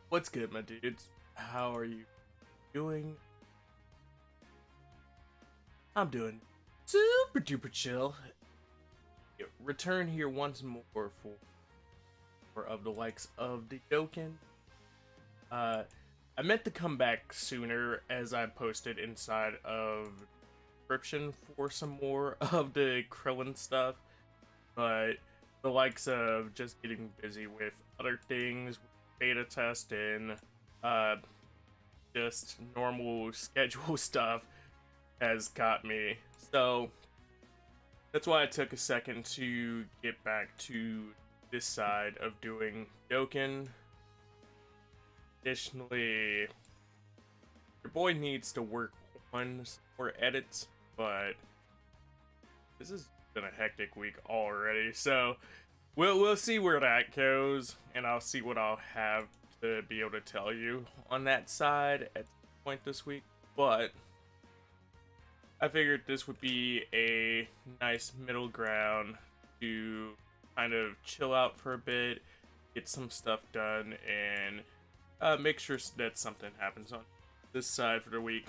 What's good, my dudes? How are you doing? I'm doing super duper chill. Return here once more for of the likes of the Dokkan. I meant to come back sooner as I posted inside of description for some more of the Krillin stuff, but the likes of just getting busy with other things, beta testing, uh, just normal schedule stuff has got me. So that's why I took a second to get back to this side of doing Dokkan. Additionally, your boy needs to work on some more edits, but this has been a hectic week already, so we'll see where that goes, and I'll see what I'll have to be able to tell you on that side at some point this week. But I figured this would be a nice middle ground to kind of chill out for a bit, get some stuff done, and make sure that something happens on this side for the week.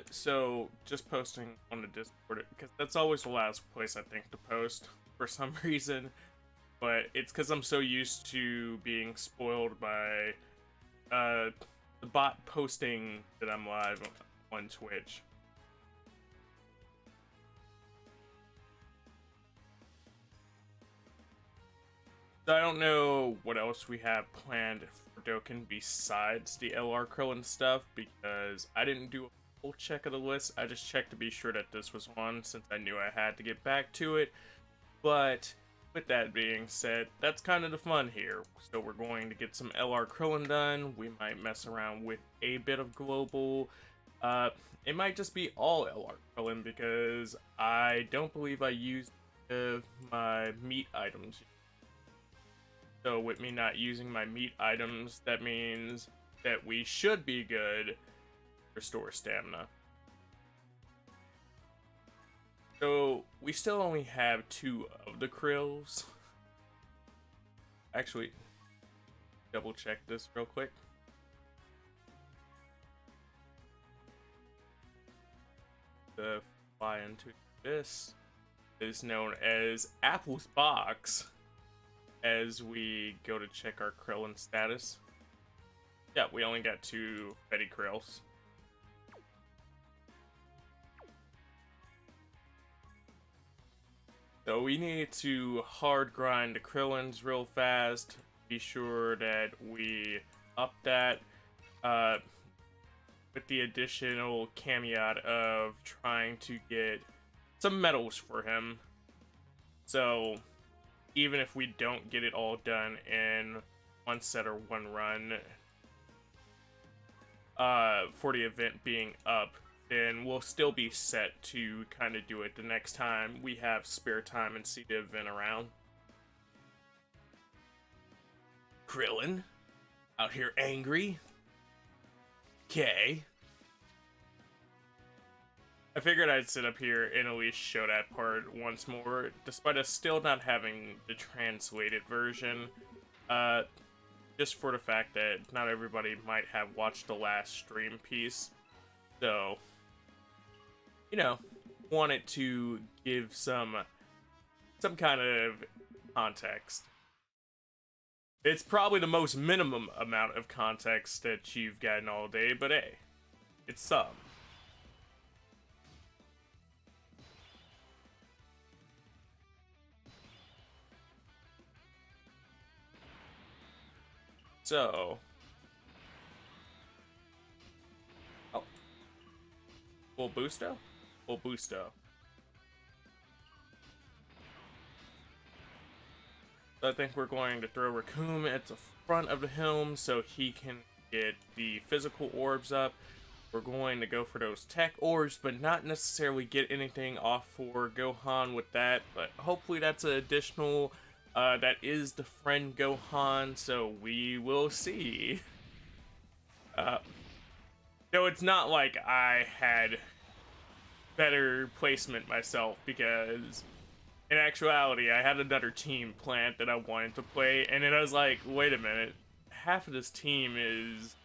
So just posting on the Discord, because that's always the last place I think to post for some reason, but it's because I'm so used to being spoiled by the bot posting that I'm live on Twitch. So I don't know what else we have planned for Dokkan besides the Lr Krillin stuff, because I didn't do a full check of the list. I just checked to be sure that this was on, since I knew I had to get back to it. But with that being said, that's kind of the fun here. So we're going to get some Lr Krillin done. We might mess around with a bit of global. It might just be all Lr Krillin, because I don't believe I used my meat items. So with me not using my meat items, that means that we should be good to restore stamina. So we still only have 2 of the Krills. Actually, double check this real quick. The fly into this is known as Apple's box, as we go to check our Krillin status. Yeah, we only got 2 Betty Krills. So we need to hard grind the Krillins real fast. Be sure that we up that with the additional caveat of trying to get some medals for him. So even if we don't get it all done in one set or one run, for the event being up, then we'll still be set to kind of do it the next time we have spare time and see the event around. Krillin, out here angry. Okay. I figured I'd sit up here and at least show that part once more, despite us still not having the translated version. Just for the fact that not everybody might have watched the last stream piece. So, you know, wanted to give some kind of context. It's probably the most minimum amount of context that you've gotten all day, but hey, it's some. So, oh, full boosto? Full boosto. So I think we're going to throw Raccoon at the front of the helm so he can get the physical orbs up. We're going to go for those tech orbs, but not necessarily get anything off for Gohan with that, but hopefully that's an additional. That is the friend Gohan, so we will see. No, it's not like I had better placement myself, because in actuality, I had another team plant that I wanted to play, and then I was like, wait a minute, half of this team is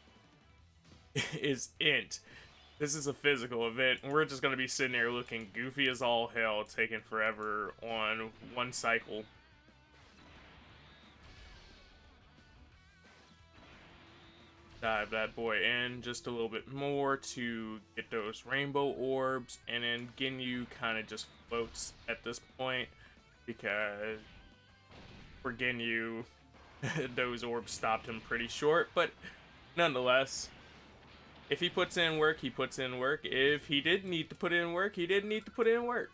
int. This is a physical event, and we're just gonna be sitting there looking goofy as all hell, taking forever on one cycle. Dive that boy in just a little bit more to get those rainbow orbs, and then Ginyu kind of just floats at this point, because for Ginyu, those orbs stopped him pretty short, but nonetheless, if he puts in work, he puts in work. If he did need to put in work, he did need to put in work.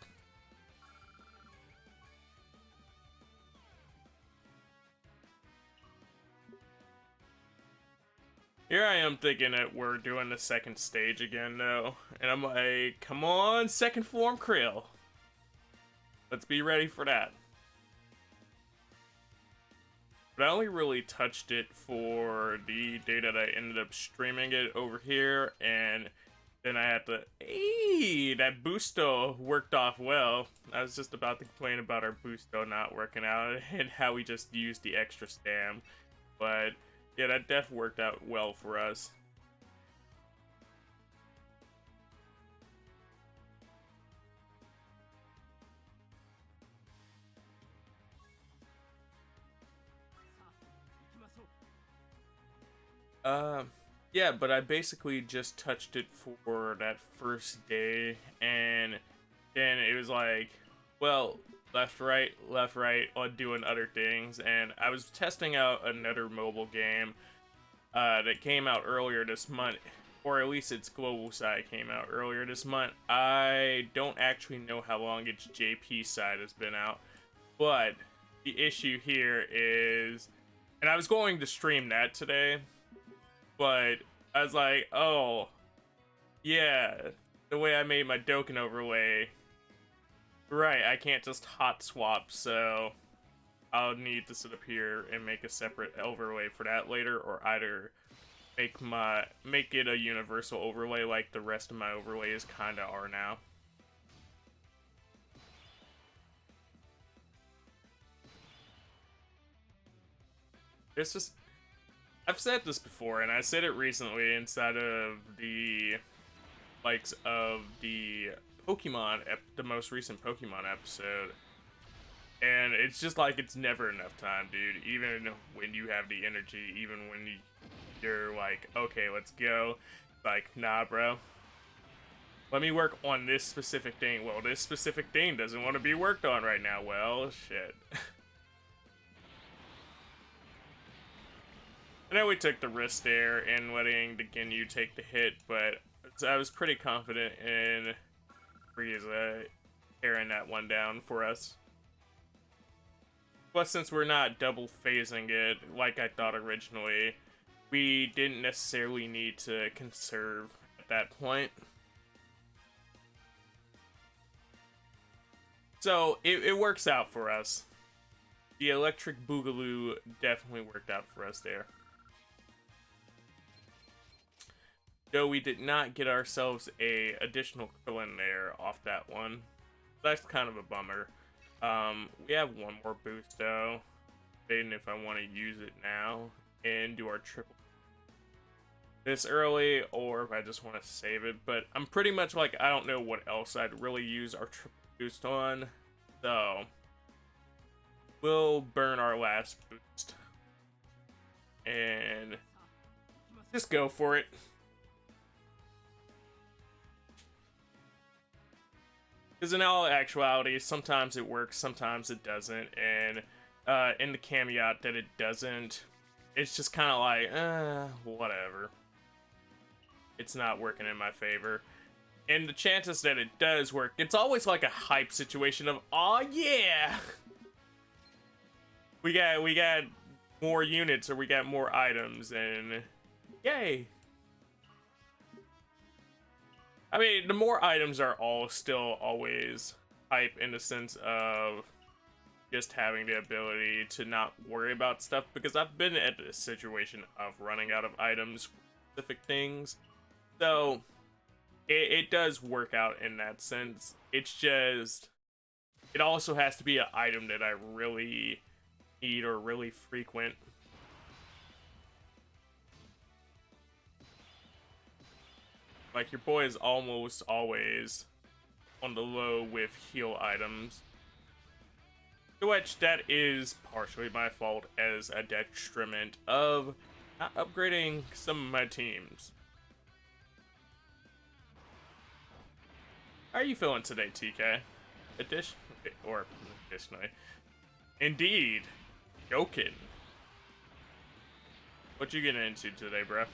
Here I am thinking that we're doing the second stage again, though. And I'm like, come on, second form Krill. Let's be ready for that. But I only really touched it for the day that I ended up streaming it over here, and then I had to, hey, that boosto worked off well. I was just about to complain about our boosto not working out and how we just used the extra stam, but yeah, that def worked out well for us. Yeah, but I basically just touched it for that first day, and then it was like, well, left, right, on doing other things, and I was testing out another mobile game that came out earlier this month, or at least its global side came out earlier this month. I don't actually know how long its JP side has been out, but the issue here is, and I was going to stream that today, but I was like, oh, yeah, the way I made my Dokkan overlay, right, I can't just hot swap, so I'll need to sit up here and make a separate overlay for that later, or either make it a universal overlay like the rest of my overlays kinda are now. It's just, I've said this before, and I said it recently inside of the likes of the the most recent Pokemon episode, and it's just like, it's never enough time, dude. Even when you have the energy, even when you're like, okay, let's go, like, nah, bro. Let me work on this specific thing. Well, this specific thing doesn't want to be worked on right now. Well, shit. I know we took the risk there in letting the Ginyu take the hit, but I was pretty confident in Frieza tearing that one down for us. Plus, since we're not double phasing it like I thought originally, we didn't necessarily need to conserve at that point. So, it works out for us. The electric boogaloo definitely worked out for us there. Though we did not get ourselves a additional Krillin there off that one. That's kind of a bummer. We have one more boost though. Debating if I want to use it now and do our triple this early, or if I just want to save it. But I'm pretty much like, I don't know what else I'd really use our triple boost on. So we'll burn our last boost and just go for it. Because in all actuality, sometimes it works, sometimes it doesn't, and in the caveat that it doesn't, it's just kind of like, whatever. It's not working in my favor. And the chances that it does work, it's always like a hype situation of, oh yeah! We got more units, or we got more items, and yay! I mean, the more items are all still always hype in the sense of just having the ability to not worry about stuff, because I've been at a situation of running out of items for specific things, So it does work out in that sense. It's just it also has to be an item that I really need or really frequent. Like, your boy is almost always on the low with heal items. To which that is partially my fault as a detriment of not upgrading some of my teams. How are you feeling today, TK? Additionally. Indeed. Joking. What you getting into today, bro?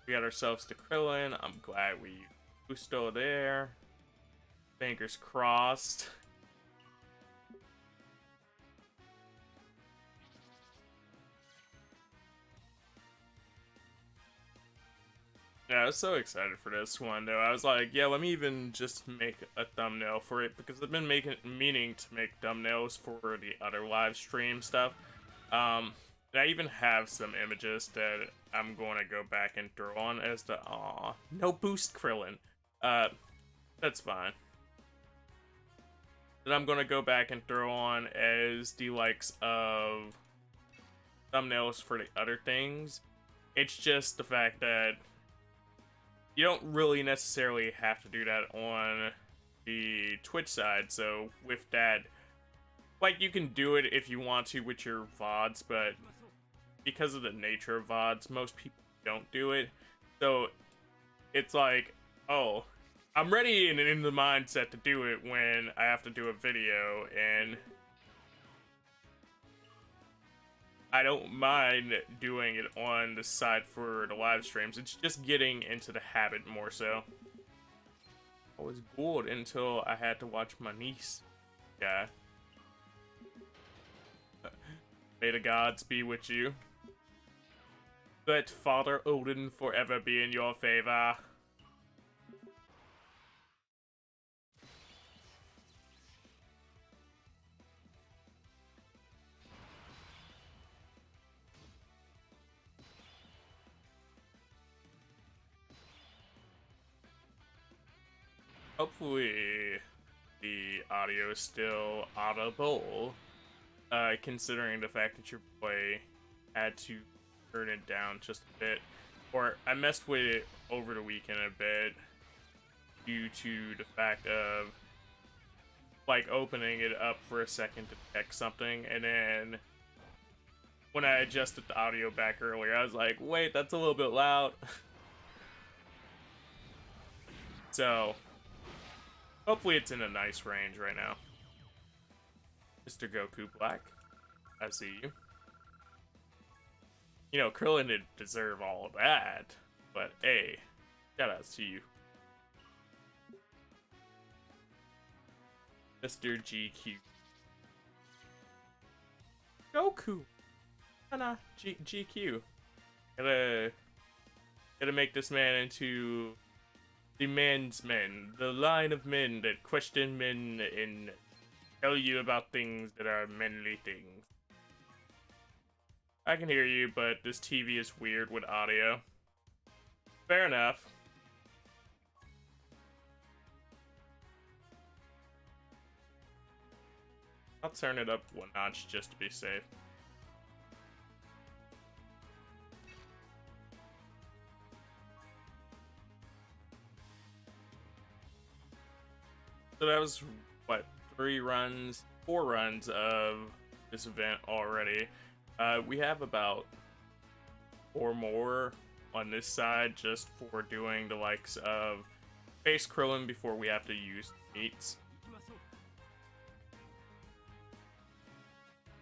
We got ourselves to Krillin. I'm glad we're still there. Fingers crossed. Yeah, I was so excited for this one, though. I was like, yeah, let me even just make a thumbnail for it, because I've been meaning to make thumbnails for the other live stream stuff. And I even have some images that I'm going to go back and throw on as the, no boost Krillin. That's fine. That I'm going to go back and throw on as the likes of thumbnails for the other things. It's just the fact that you don't really necessarily have to do that on the Twitch side. So with that, like, you can do it if you want to with your VODs, but because of the nature of VODs, most people don't do it. So it's like, oh, I'm ready and in the mindset to do it when I have to do a video, and I don't mind doing it on the side for the live streams. It's just getting into the habit more so. I was bored until I had to watch my niece. Yeah. May the gods be with you. Let Father Odin forever be in your favor. Hopefully the audio is still audible, considering the fact that your boy had to turn it down just a bit. Or I messed with it over the weekend a bit due to the fact of, like, opening it up for a second to check something, and then when I adjusted the audio back earlier, I was like, wait, that's a little bit loud. So hopefully it's in a nice range right now. Mr. Goku Black, I see you. You know, Krillin didn't deserve all of that, but hey, shout out to you. Mr. GQ. Goku! GQ. Gotta make this man into the men's men, the line of men that question men and tell you about things that are manly things. I can hear you, but this TV is weird with audio. Fair enough. I'll turn it up one notch just to be safe. So that was, what, 4 runs of this event already. We have about 4 more on this side just for doing the likes of face Krillin before we have to use meats.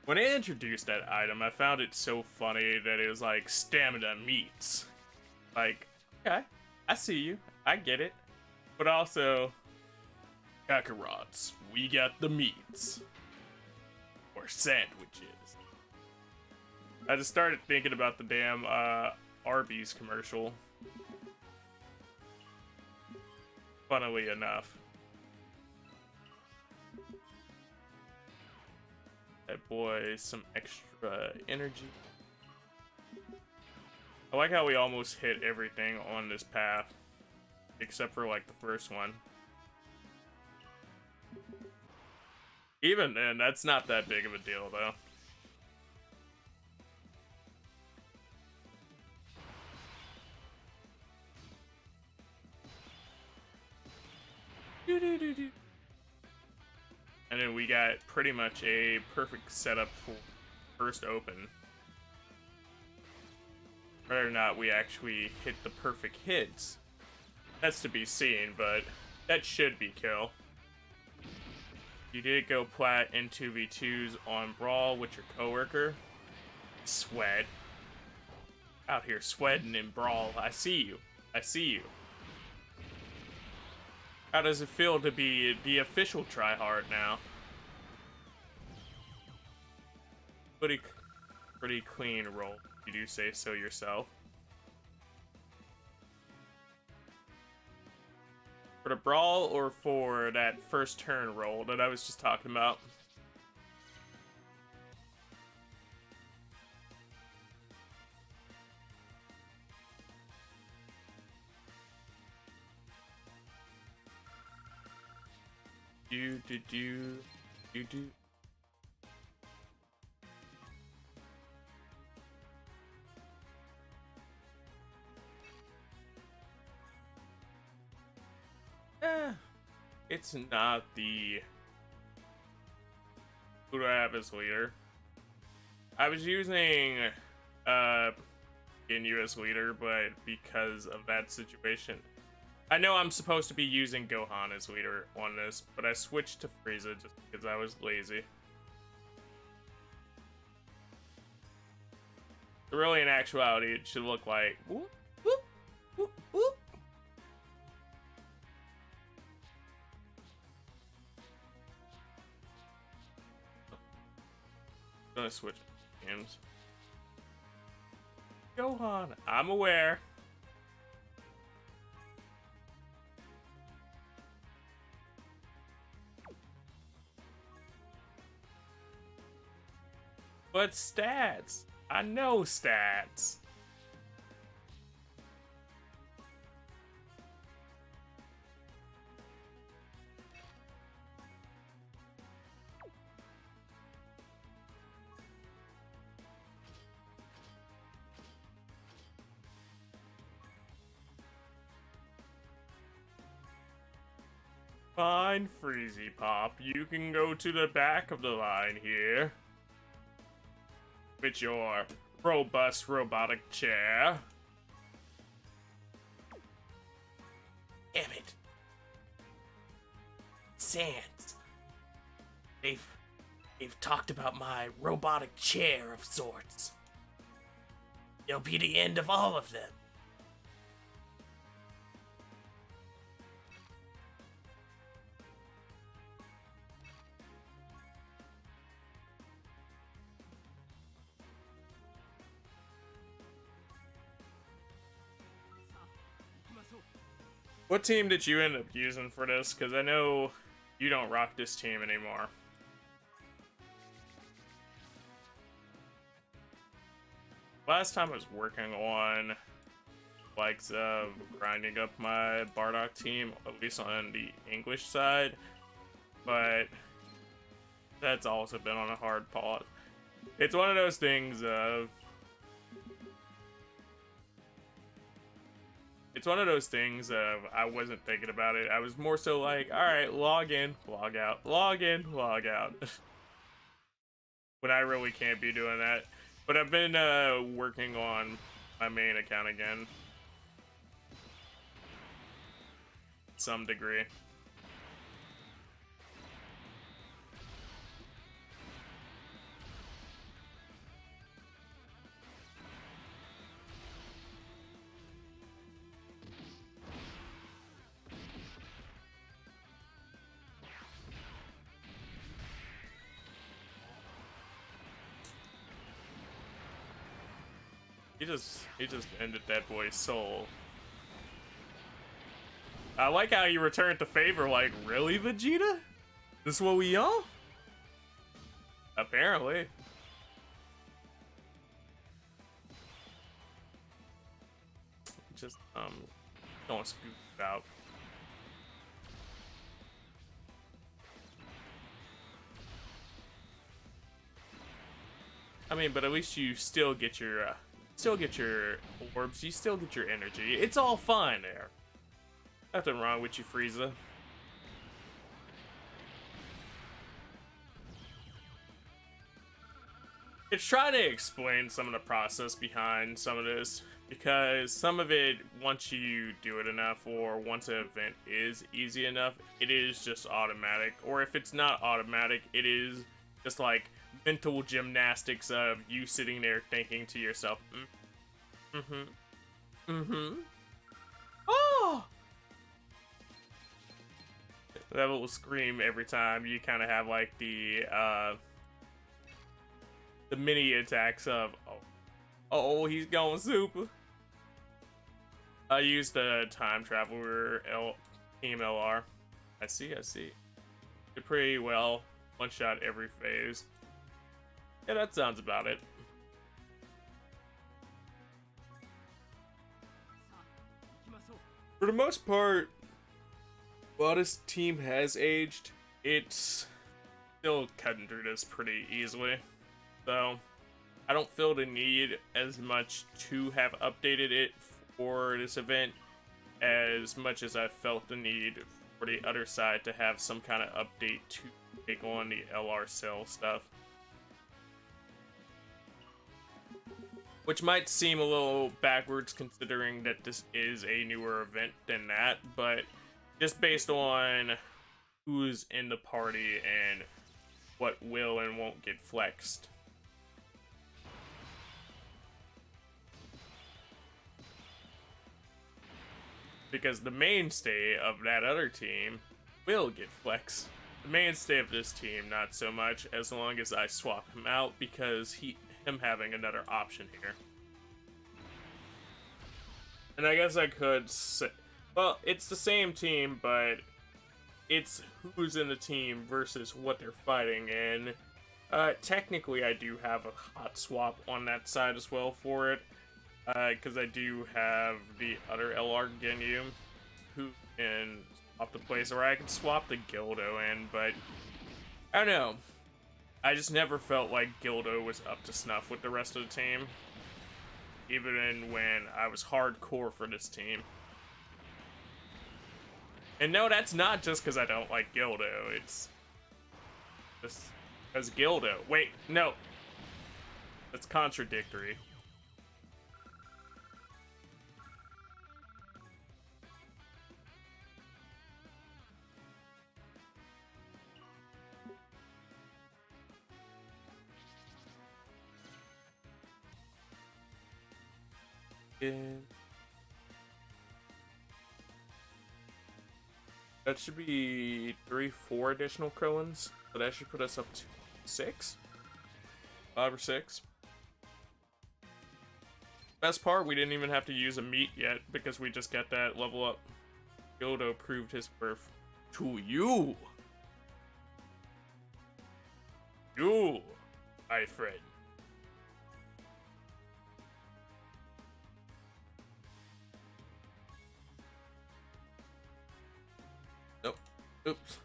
When I introduced that item, I found it so funny that it was like stamina meats. Like, okay, I see you, I get it. But also, Kakarot's, we got the meats. Or sandwiches. I just started thinking about the damn Arby's commercial. Funnily enough. That boy, some extra energy. I like how we almost hit everything on this path, except for like the first one. Even then, that's not that big of a deal though. And then we got pretty much a perfect setup for first open. Whether or not we actually hit the perfect hits, that's to be seen, but that should be kill. You did go plat in 2v2s on Brawl with your coworker. Sweat. Out here sweating in Brawl. I see you. I see you. How does it feel to be the official tryhard now? Pretty clean roll. You do say so yourself. For the Brawl or for that first turn roll that I was just talking about? Do. It's not the... Who do I have as leader? I was using in US leader, but because of that situation, I know I'm supposed to be using Gohan as leader on this, but I switched to Frieza just because I was lazy. Really, in actuality, it should look like whoop, whoop, whoop, whoop. I'm gonna switch games. Gohan, I'm aware. But stats. I know stats. Fine, Freezy Pop. You can go to the back of the line here. With your robust robotic chair. Damn it. Sans. They've talked about my robotic chair of sorts. It'll be the end of all of them. What team did you end up using for this? Because I know you don't rock this team anymore. Last time I was working on likes of grinding up my Bardock team, at least on the English side, but that's also been on a hard pause. It's one of those things of... It's one of those things of I wasn't thinking about it. I was more so like, alright, log in, log out, log in, log out. When I really can't be doing that. But I've been working on my main account again. To some degree. He just ended that boy's soul. I like how you returned the favor, like, really, Vegeta? This is what we on? Apparently. just don't scoop it out. I mean, but at least you still get your orbs. You still get your energy. It's all fine there. Nothing wrong with you, Frieza. It's trying to explain some of the process behind some of this, because some of it, once you do it enough, or once an event is easy enough, it is just automatic. Or if it's not automatic, it is just like mental gymnastics of you sitting there thinking to yourself, oh! That little scream every time you kind of have like the mini attacks of, oh, he's going super. I used the time traveler team LR. I see. Did pretty well. One shot every phase. Yeah, that sounds about it. For the most part, while this team has aged, it's still cutting through this pretty easily. So, I don't feel the need as much to have updated it for this event as much as I felt the need for the other side to have some kind of update to take on the LR cell stuff. Which might seem a little backwards considering that this is a newer event than that, but just based on who's in the party and what will and won't get flexed. Because the mainstay of that other team will get flexed. The mainstay of this team, not so much, as long as I swap him out, because him having another option here. And I guess I could say, well, it's the same team, but it's who's in the team versus what they're fighting, and technically I do have a hot swap on that side as well for it. Because I do have the other LR Ginyu who can swap the place, or I can swap the Gildo in, but I don't know. I just never felt like Gildo was up to snuff with the rest of the team, even when I was hardcore for this team. And no, that's not just because I don't like Gildo, it's just because Gildo. Wait, no. That's contradictory. That should be 4 additional Krillins, so that should put us up to 6? 5 or 6? Best part, we didn't even have to use a meat yet, because we just got that level up. Gildo proved his worth to you! You, my friend. Oops.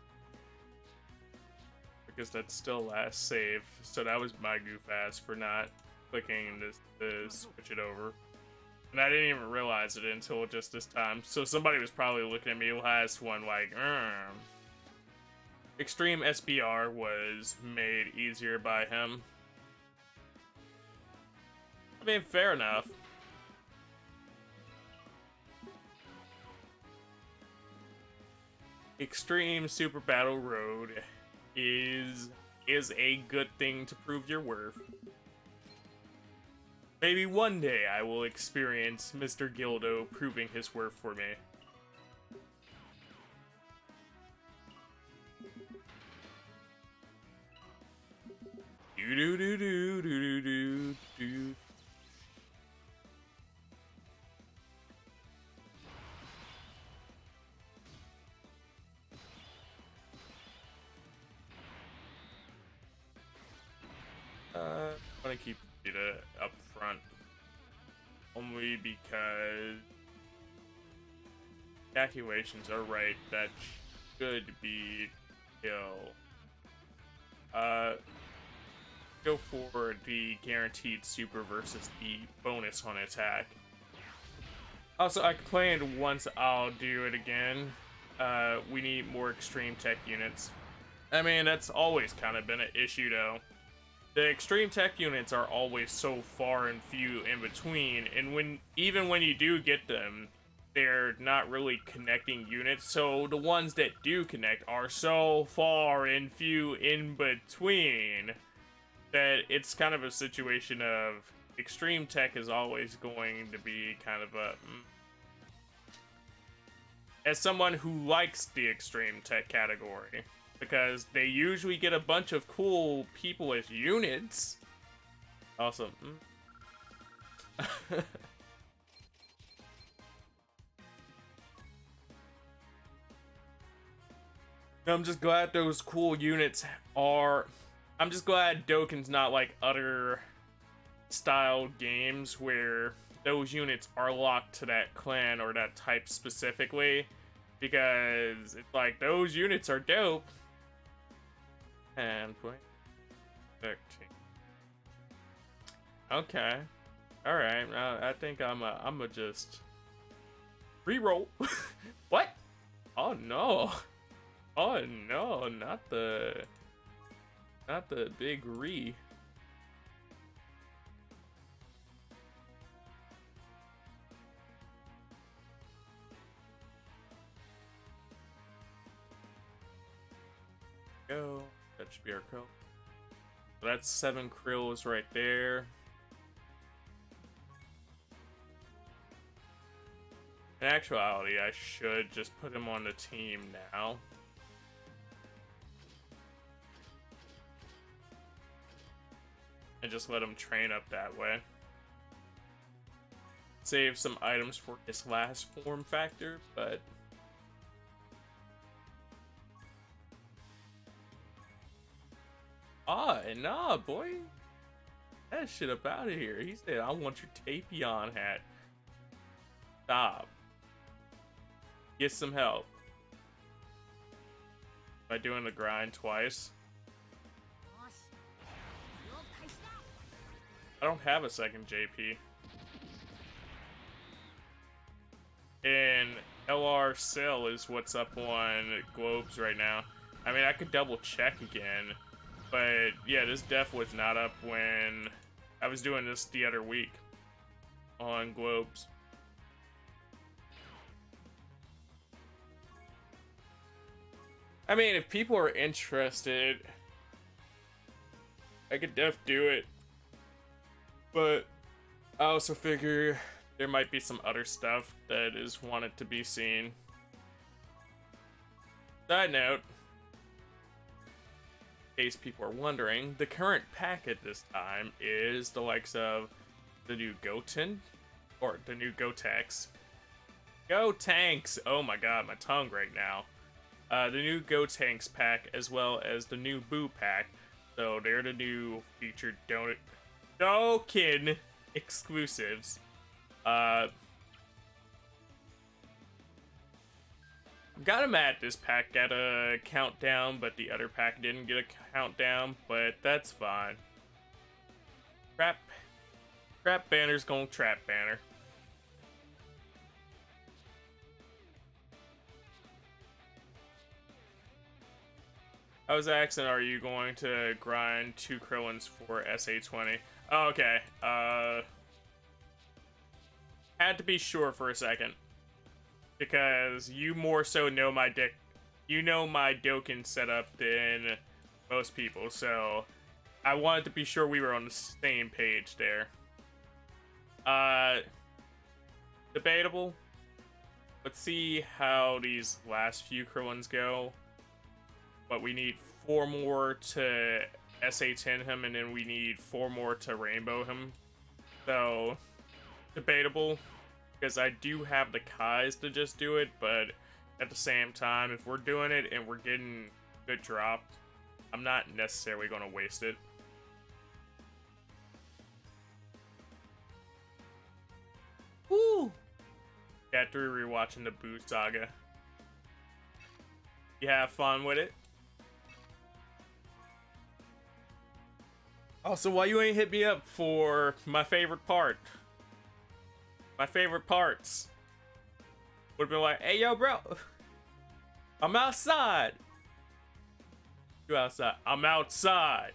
Because that's still last save, so that was my goof ass for not clicking this to switch it over. And I didn't even realize it until just this time. So somebody was probably looking at me last one like, Extreme SBR was made easier by him. I mean, fair enough. Extreme Super Battle Road is a good thing to prove your worth. Maybe one day I will experience Mr. Gildo proving his worth for me. Do do do do do do do. I'm gonna keep it up front, only because calculations are right, that should be kill. Go for the guaranteed super versus the bonus on attack. Also, I complained once, I'll do it again. We need more extreme tech units. I mean, that's always kind of been an issue though. The extreme tech units are always so far and few in between, and even when you do get them, they're not really connecting units, so the ones that do connect are so far and few in between that it's kind of a situation of extreme tech is always going to be kind of a... As someone who likes the extreme tech category, because they usually get a bunch of cool people as units. Awesome. I'm just glad those cool units are... I'm just glad Dokkan's not like other style games where those units are locked to that clan or that type specifically, because it's like those units are dope. And 13. Okay. Alright, I think I'm a just reroll. What? Oh no. Oh no, not the big re. Go. That should be our krill. So that's 7 krills right there. In actuality, I should just put him on the team now. And just let him train up that way. Save some items for his last form factor, but... nah, boy. That shit up out of here. He said, I want your Tapion hat. Stop. Get some help. By doing the grind twice. I don't have a second JP. And LR Cell is what's up on Globes right now. I mean, I could double check again. But yeah, this def was not up when I was doing this the other week on Globes. I mean, if people are interested, I could def do it. But I also figure there might be some other stuff that is wanted to be seen. Side note, in case people are wondering, the current pack at this time is the likes of the new Goten, or the new Gotenks. Gotenks! Oh my god, my tongue right now. The new Gotenks pack, as well as the new Boo pack. So they're the new featured Dokkan exclusives. I'm kinda mad this pack got a countdown, but the other pack didn't get a countdown, but that's fine. Trap banner's gonna trap banner. I was asking, are you going to grind 2 Krillins for SA20? Oh, okay. Had to be sure for a second. Because you more so know my Dokkan setup than most people, so I wanted to be sure we were on the same page there. Debatable. Let's see how these last few Krillins go. But we need 4 more to SA10 him, and then we need 4 more to Rainbow him. So, debatable. Because I do have the Kais to just do it, but at the same time, if we're doing it and we're getting good drop, I'm not necessarily going to waste it. Woo! after rewatching the Boo Saga. You have fun with it? Also, why you ain't hit me up for my favorite part? My favorite parts would've been like, hey yo bro, I'm outside. You outside? I'm outside.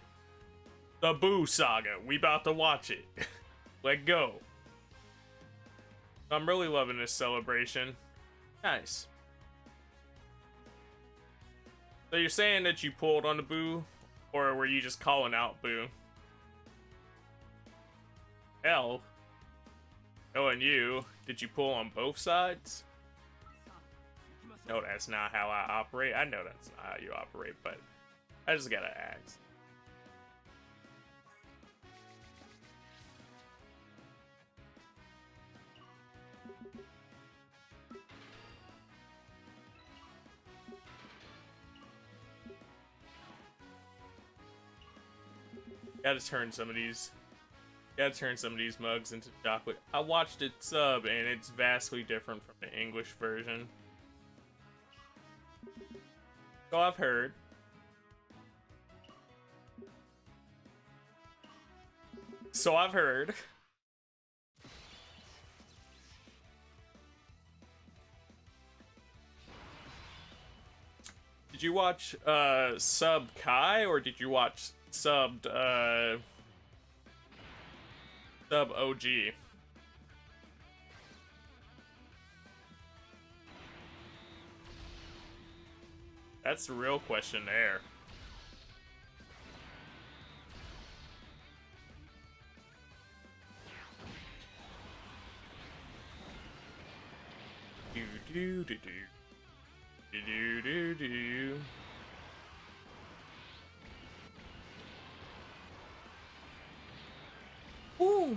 The Boo Saga. We about to watch it. Let go. I'm really loving this celebration. Nice. So you're saying that you pulled on the Boo, or were you just calling out Boo? L. Knowing you, did you pull on both sides? No, that's not how I operate. I know that's not how you operate, but I just gotta ask. Gotta turn some of these mugs into chocolate. I watched it sub and it's vastly different from the English version. So I've heard. Did you watch sub Kai, or did you watch subbed sub OG? That's the real question there. Do do do do do do do. Ooh.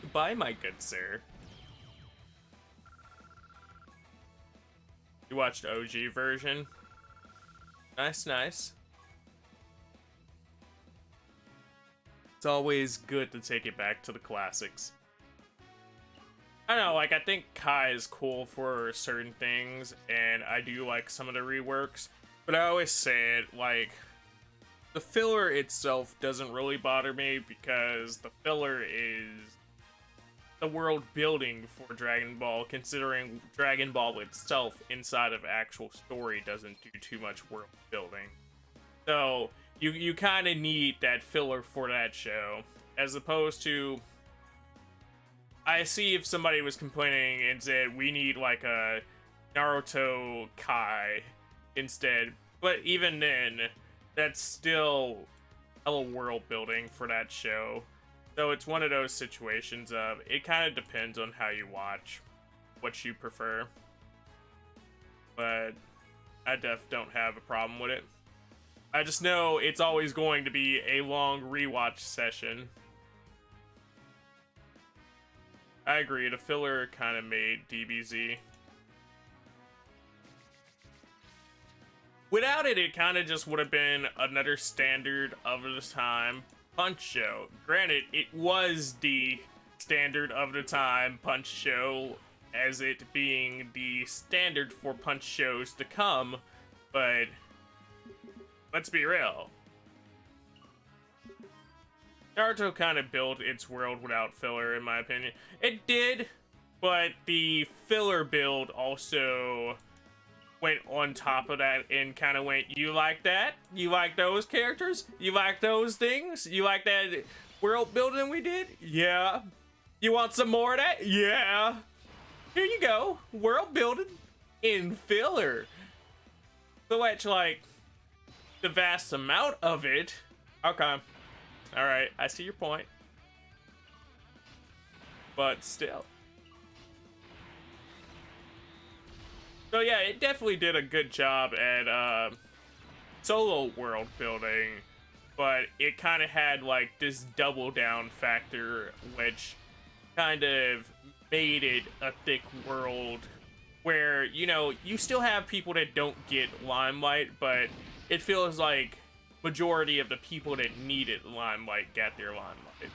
Goodbye, my good sir. You watched OG version? Nice, nice. It's always good to take it back to the classics. I don't know, like, I think Kai is cool for certain things, and I do like some of the reworks, but I always say it, like, the filler itself doesn't really bother me because the filler is the world building for Dragon Ball, considering Dragon Ball itself inside of actual story doesn't do too much world building. So you kind of need that filler for that show, as opposed to, I see if somebody was complaining and said we need like a Naruto Kai instead, but even then, that's still hella world building for that show. So it's one of those situations of, it kind of depends on how you watch, what you prefer. But I don't have a problem with it. I just know it's always going to be a long rewatch session. I agree, the filler kind of made DBZ. Without it, it kind of just would have been another standard of the time Punch show. Granted, it was the standard of the time Punch show, as it being the standard for Punch shows to come, but let's be real. Naruto kind of built its world without filler, in my opinion. It did, but the filler build also went on top of that and kind of went, you like that? You like those characters? You like those things? You like that world building we did? Yeah. You want some more of that? Yeah. Here you go. World building in filler. So much like the vast amount of it. Okay. Alright, I see your point. But still. So yeah, it definitely did a good job at solo world building, but it kind of had like this double down factor, which kind of made it a thick world where, you know, you still have people that don't get limelight, but it feels like majority of the people that needed limelight got their limelight.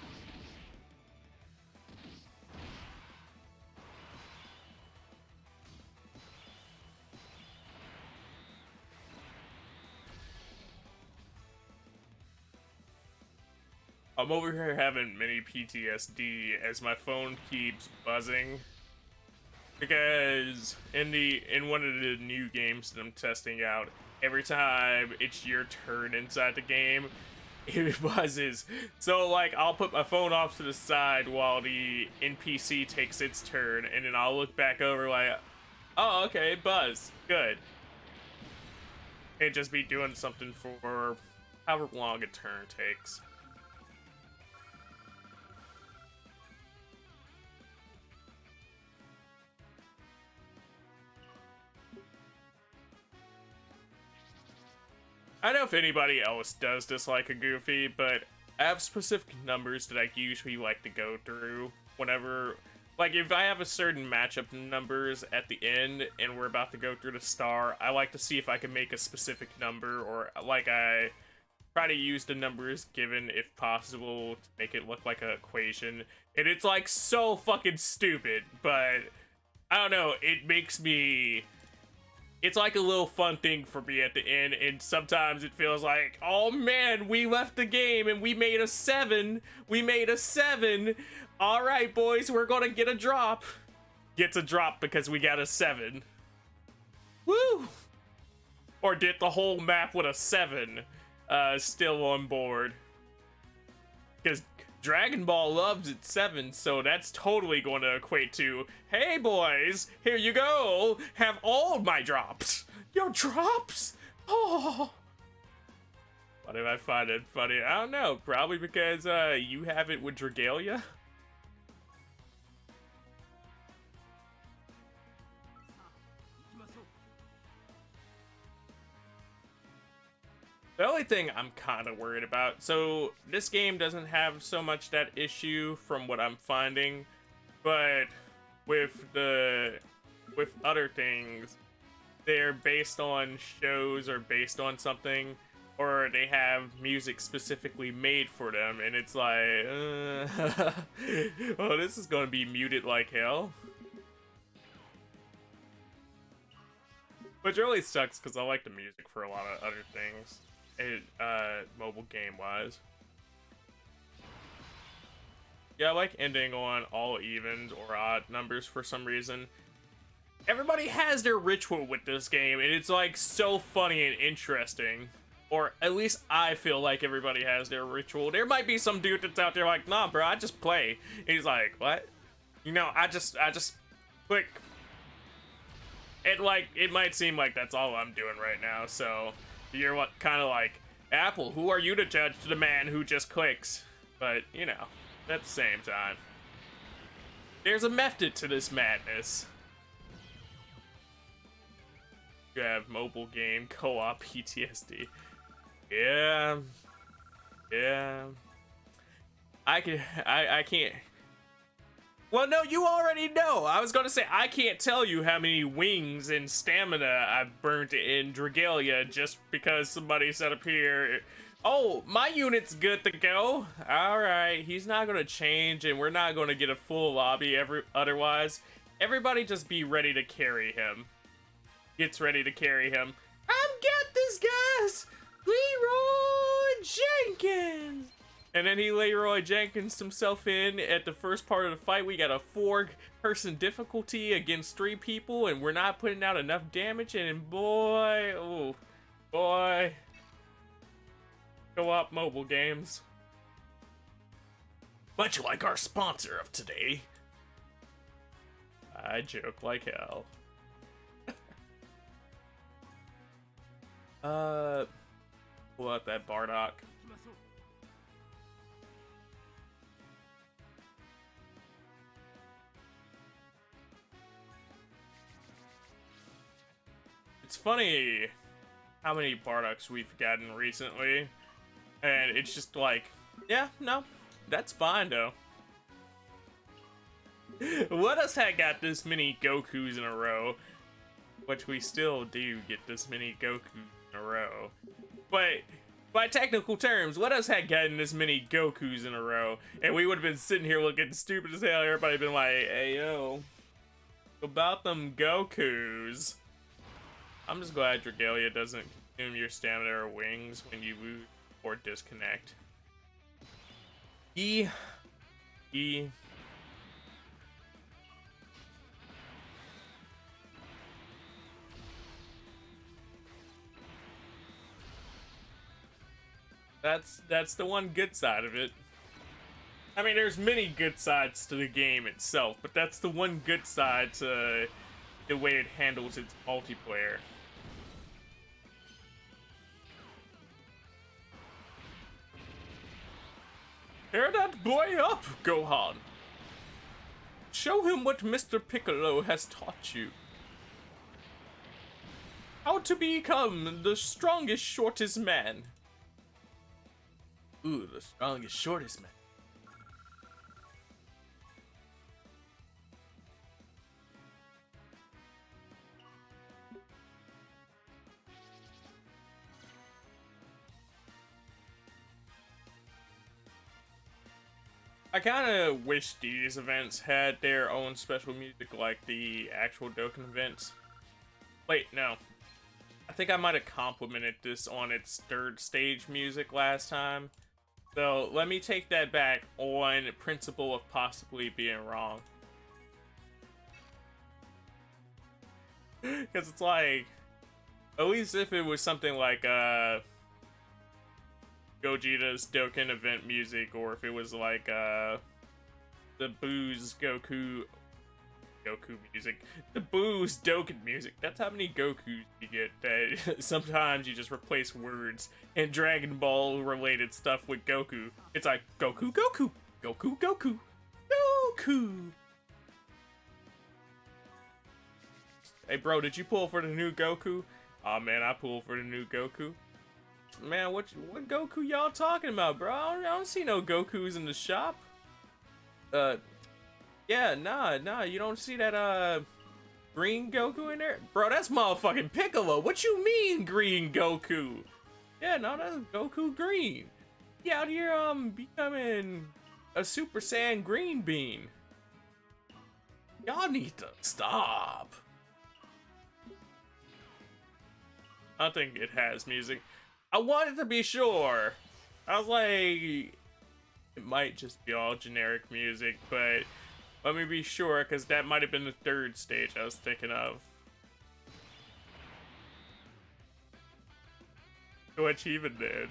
I'm over here having mini PTSD as my phone keeps buzzing. Because in one of the new games that I'm testing out, every time it's your turn inside the game, it buzzes. So like I'll put my phone off to the side while the NPC takes its turn, and then I'll look back over like, oh okay, buzz, good. And just be doing something for however long a turn takes. I don't know if anybody else does dislike a Goofy, but I have specific numbers that I usually like to go through whenever, like if I have a certain matchup numbers at the end and we're about to go through the star, I like to see if I can make a specific number, or like I try to use the numbers given if possible to make it look like an equation. And it's like so fucking stupid, but I don't know, it makes me... It's like a little fun thing for me at the end, and sometimes it feels like, oh man, we left the game and we made a 7. We made a 7. All right, boys, we're gonna get a drop. Gets a drop because we got a 7. Woo! Or did the whole map with a 7 still on board. Because Dragon Ball loves its 7, so that's totally going to equate to, hey boys, here you go, have all my drops. Your drops? Oh. Why did I find it funny? I don't know, probably because you have it with Dragalia? The only thing I'm kind of worried about, so this game doesn't have so much that issue from what I'm finding, but with other things, they're based on shows or based on something, or they have music specifically made for them, and it's like, oh, this is gonna be muted like hell. Which really sucks because I like the music for a lot of other things. Mobile game wise. Yeah, I like ending on all evens or odd numbers for some reason. Everybody has their ritual with this game, and it's like so funny and interesting. Or at least I feel like everybody has their ritual. There might be some dude that's out there like, nah bro, I just play. And he's like, what? You know, I just click. It might seem like that's all I'm doing right now, so you're what kind of like, Apple, who are you to judge the man who just clicks? But, you know, at the same time, there's a method to this madness. You have mobile game co-op PTSD. Yeah. I can't. Well, no, you already know. I was gonna say, I can't tell you how many wings and stamina I've burnt in Dragalia just because somebody said up here, oh, my unit's good to go. Alright, he's not gonna change and we're not gonna get a full lobby otherwise. Everybody just be ready to carry him. Gets ready to carry him. Got this, guys! Leroy Jenkins! And then he Leroy Jenkins himself in at the first part of the fight. We got a 4-person difficulty against 3 people, and we're not putting out enough damage. And boy, oh boy, co-op mobile games. Much like our sponsor of today. I joke like hell. Pull out that Bardock. It's funny how many Bardocks we've gotten recently, and it's just like, yeah, no, that's fine though. What else had got this many Gokus in a row? Which we still do get this many Gokus in a row. But by technical terms, what else had gotten this many Gokus in a row? And we would have been sitting here looking stupid as hell. Everybody been like, hey yo, about them Gokus. I'm just glad Dragalia doesn't consume your stamina or wings when you lose or disconnect. E. E. That's the one good side of it. I mean, there's many good sides to the game itself, but that's the one good side to the way it handles its multiplayer. Tear that boy up, Gohan! Show him what Mr. Piccolo has taught you. How to become the strongest, shortest man. Ooh, the strongest, shortest man. I kind of wish these events had their own special music like the actual Dokkan events. Wait, no. I think I might have complimented this on its third stage music last time. So let me take that back on principle of possibly being wrong. Because it's like, at least if it was something like Gogeta's Dokkan event music, or if it was like the Boo's Goku music, the Boo's Dokkan music. That's how many Gokus you get. That sometimes you just replace words and Dragon Ball related stuff with Goku. It's like Goku, Goku, Goku, Goku, Goku. Hey bro, did you pull for the new Goku? Aw man, I pulled for the new Goku. Man, what Goku y'all talking about, bro? I don't see no Gokus in the shop. Yeah, nah, you don't see that, green Goku in there? Bro, that's motherfucking Piccolo. What you mean, green Goku? Yeah, no, that's Goku Green. He out here, becoming a Super Saiyan Green Bean. Y'all need to stop. I think it has music. I wanted to be sure. I was like, it might just be all generic music, but let me be sure, because that might have been the third stage I was thinking of. Which even did.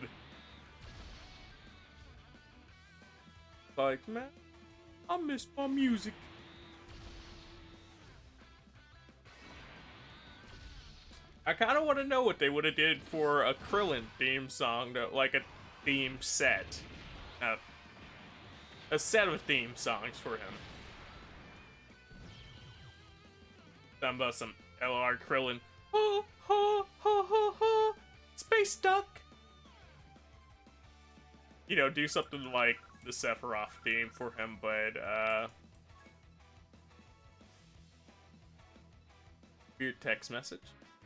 Like, man, I miss my music. I kind of want to know what they would have did for a Krillin theme song, like a theme set. A set of theme songs for him. Talking about some Lr Krillin. Ho, ho, ho, ho, ho. Space Duck. You know, do something like the Sephiroth theme for him, but, weird text message.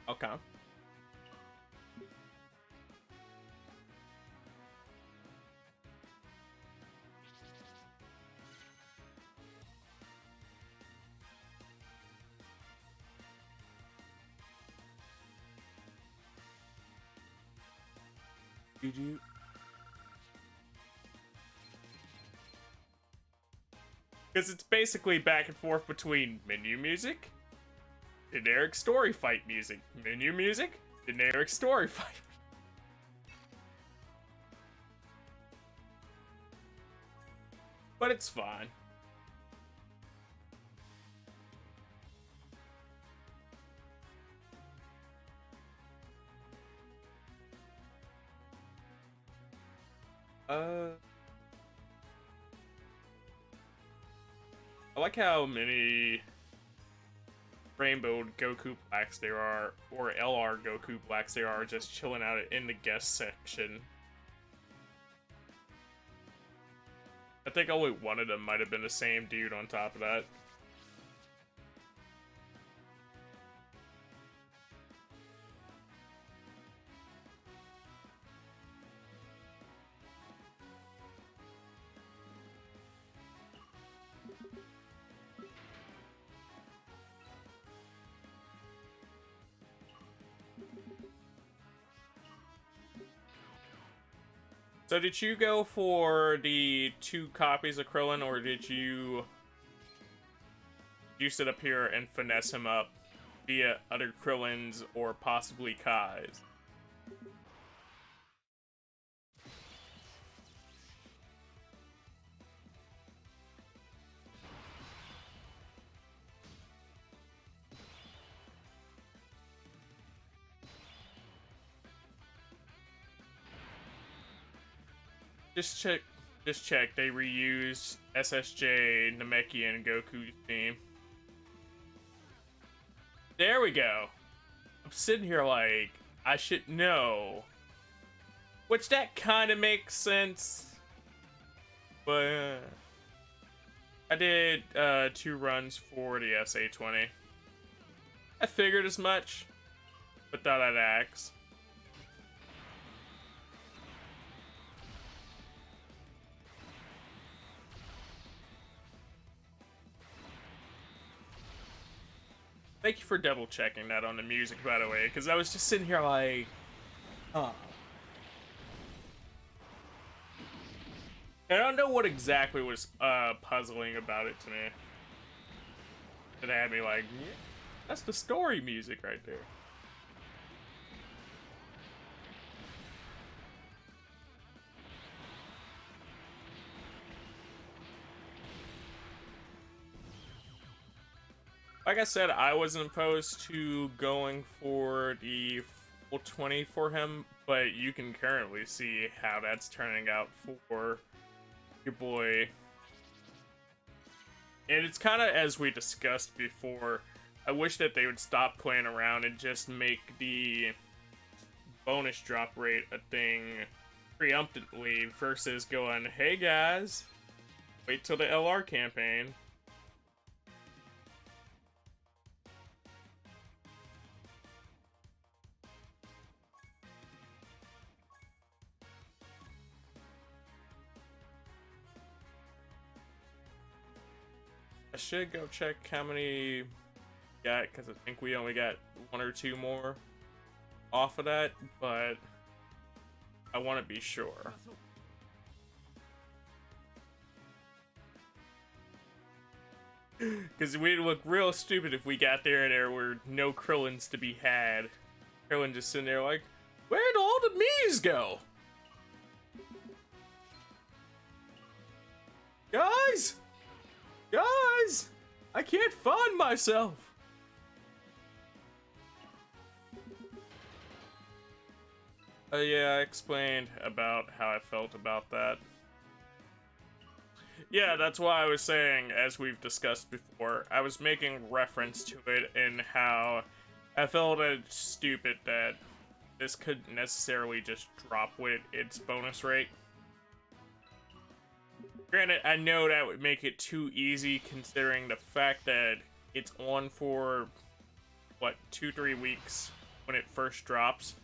Okay. Because it's basically back and forth between menu music, generic story fight music, menu music, generic story fight. But it's fine. I like how many Rainbow Goku Blacks there are, or LR Goku Blacks there are, just chilling out in the guest section. I think only one of them might have been the same dude on top of that. So did you go for the 2 copies of Krillin, or did you sit up here and finesse him up via other Krillins or possibly Kai's? Just check. They reused SSJ, Namekian, and Goku's theme. There we go. I'm sitting here like, I should know. Which that kind of makes sense. But I did 2 runs for the SA20. I figured as much, but thought I'd ask. Thank you for double checking that on the music, by the way, because I was just sitting here like, huh. I don't know what exactly was puzzling about it to me. It had me like, yeah, that's the story music right there. Like I said, I wasn't opposed to going for the full 20 for him, but you can currently see how that's turning out for your boy. And it's kind of as we discussed before, I wish that they would stop playing around and just make the bonus drop rate a thing preemptively versus going, hey guys, wait till the LR campaign. I should go check how many we got, because I think we only got 1 or 2 more off of that, but I want to be sure. Because we'd look real stupid if we got there and there were no Krillins to be had. Krillin just sitting there like, where'd all the Mii's go? Guys! Guys! I can't find myself! Yeah, I explained about how I felt about that. Yeah, that's why I was saying, as we've discussed before, I was making reference to it and how I felt it's stupid that this couldn't necessarily just drop with its bonus rate. Granted, I know that would make it too easy considering the fact that it's on for, what, 2-3 weeks when it first drops.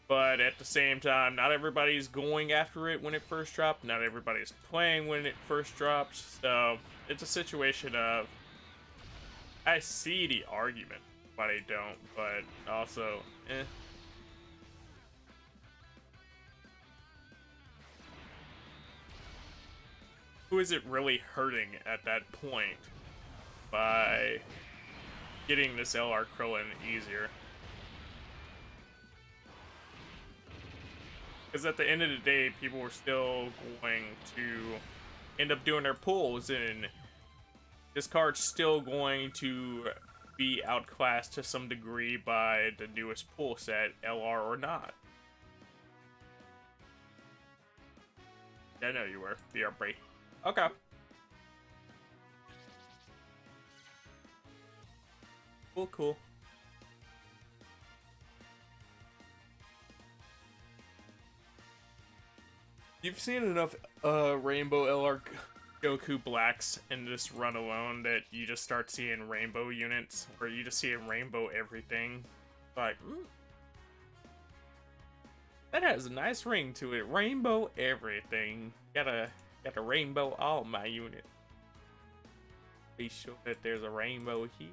But at the same time, not everybody's going after it when it first drops. Not everybody's playing when it first drops. So, it's a situation of, I see the argument, but I don't. But also, eh. Who is it really hurting at that point by getting this Lr Krillin easier? Because at the end of the day, people were still going to end up doing their pulls, and this card's still going to be outclassed to some degree by the newest pull set, LR or not. I know you were, BR. Okay. Cool. You've seen enough Rainbow LR Goku Blacks in this run alone that you just start seeing rainbow units, or you just see a rainbow everything. Like, that has a nice ring to it. Rainbow everything. Got a rainbow all my unit. Be sure that there's a rainbow here,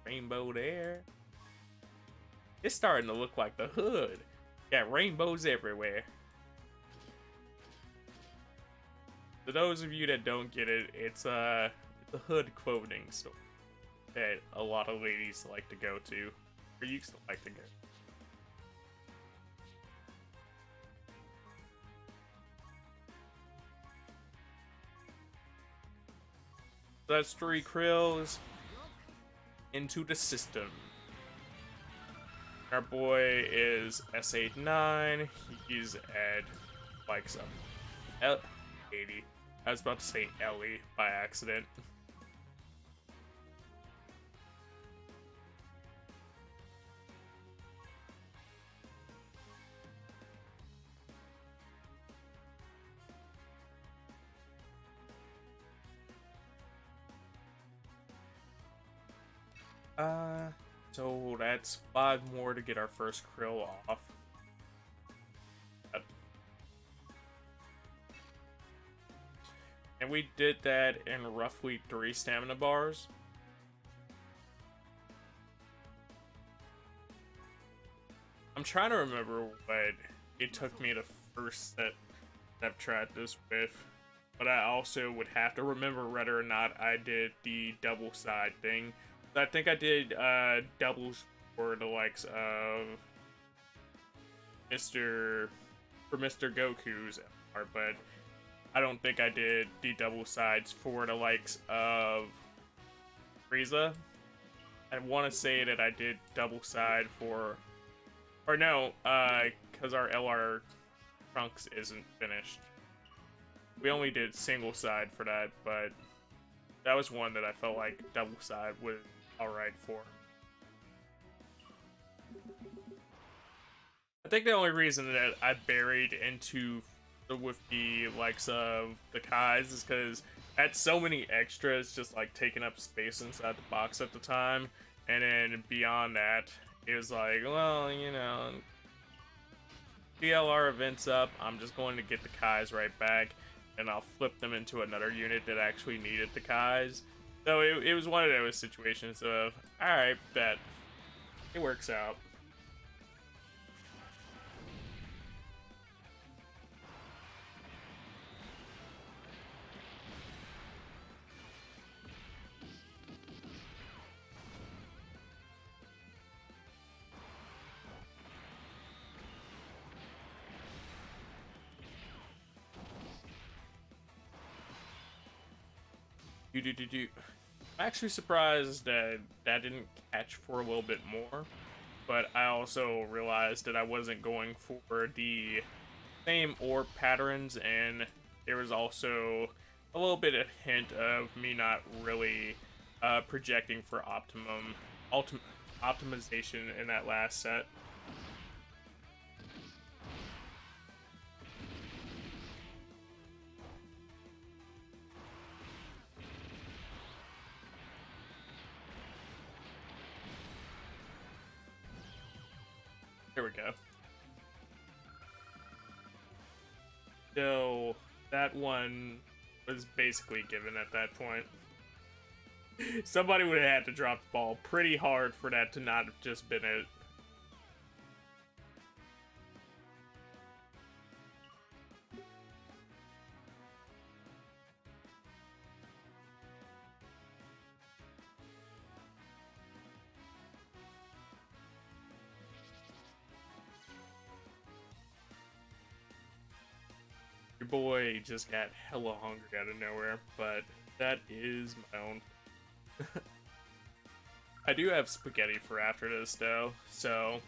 rainbow there. It's starting to look like the hood. Got rainbows everywhere. For those of you that don't get it, it's a hood clothing store that a lot of ladies like to go to, or used to like to go. So that's 3 Krills into the system. Our boy is S89. He's at like some 80. I was about to say Ellie by accident. So that's 5 more to get our first Krill off. And we did that in roughly 3 stamina bars. I'm trying to remember what it took me the first set I've tried this with, but I also would have to remember whether or not I did the double side thing. I think I did doubles for the likes of Mr. Goku's part, but I don't think I did the double sides for the likes of Frieza. I want to say that I did double side for, or no, because our LR Trunks isn't finished. We only did single side for that, but that was one that I felt like double side was alright for. I think the only reason that I buried into with the likes of the Kais is because I had so many extras just like taking up space inside the box at the time, and then beyond that, it was like, well, you know, DLR event's up, I'm just going to get the Kais right back, and I'll flip them into another unit that actually needed the Kais. So it was one of those situations of, alright, bet. It works out. I'm actually surprised that that didn't catch for a little bit more, but I also realized that I wasn't going for the same orb patterns, and there was also a little bit of hint of me not really projecting for optimization in that last set. There we go. So that one was basically given at that point. Somebody would have had to drop the ball pretty hard for that to not have just been it. Your boy just got hella hungry out of nowhere, but that is my own. I do have spaghetti for after this though, so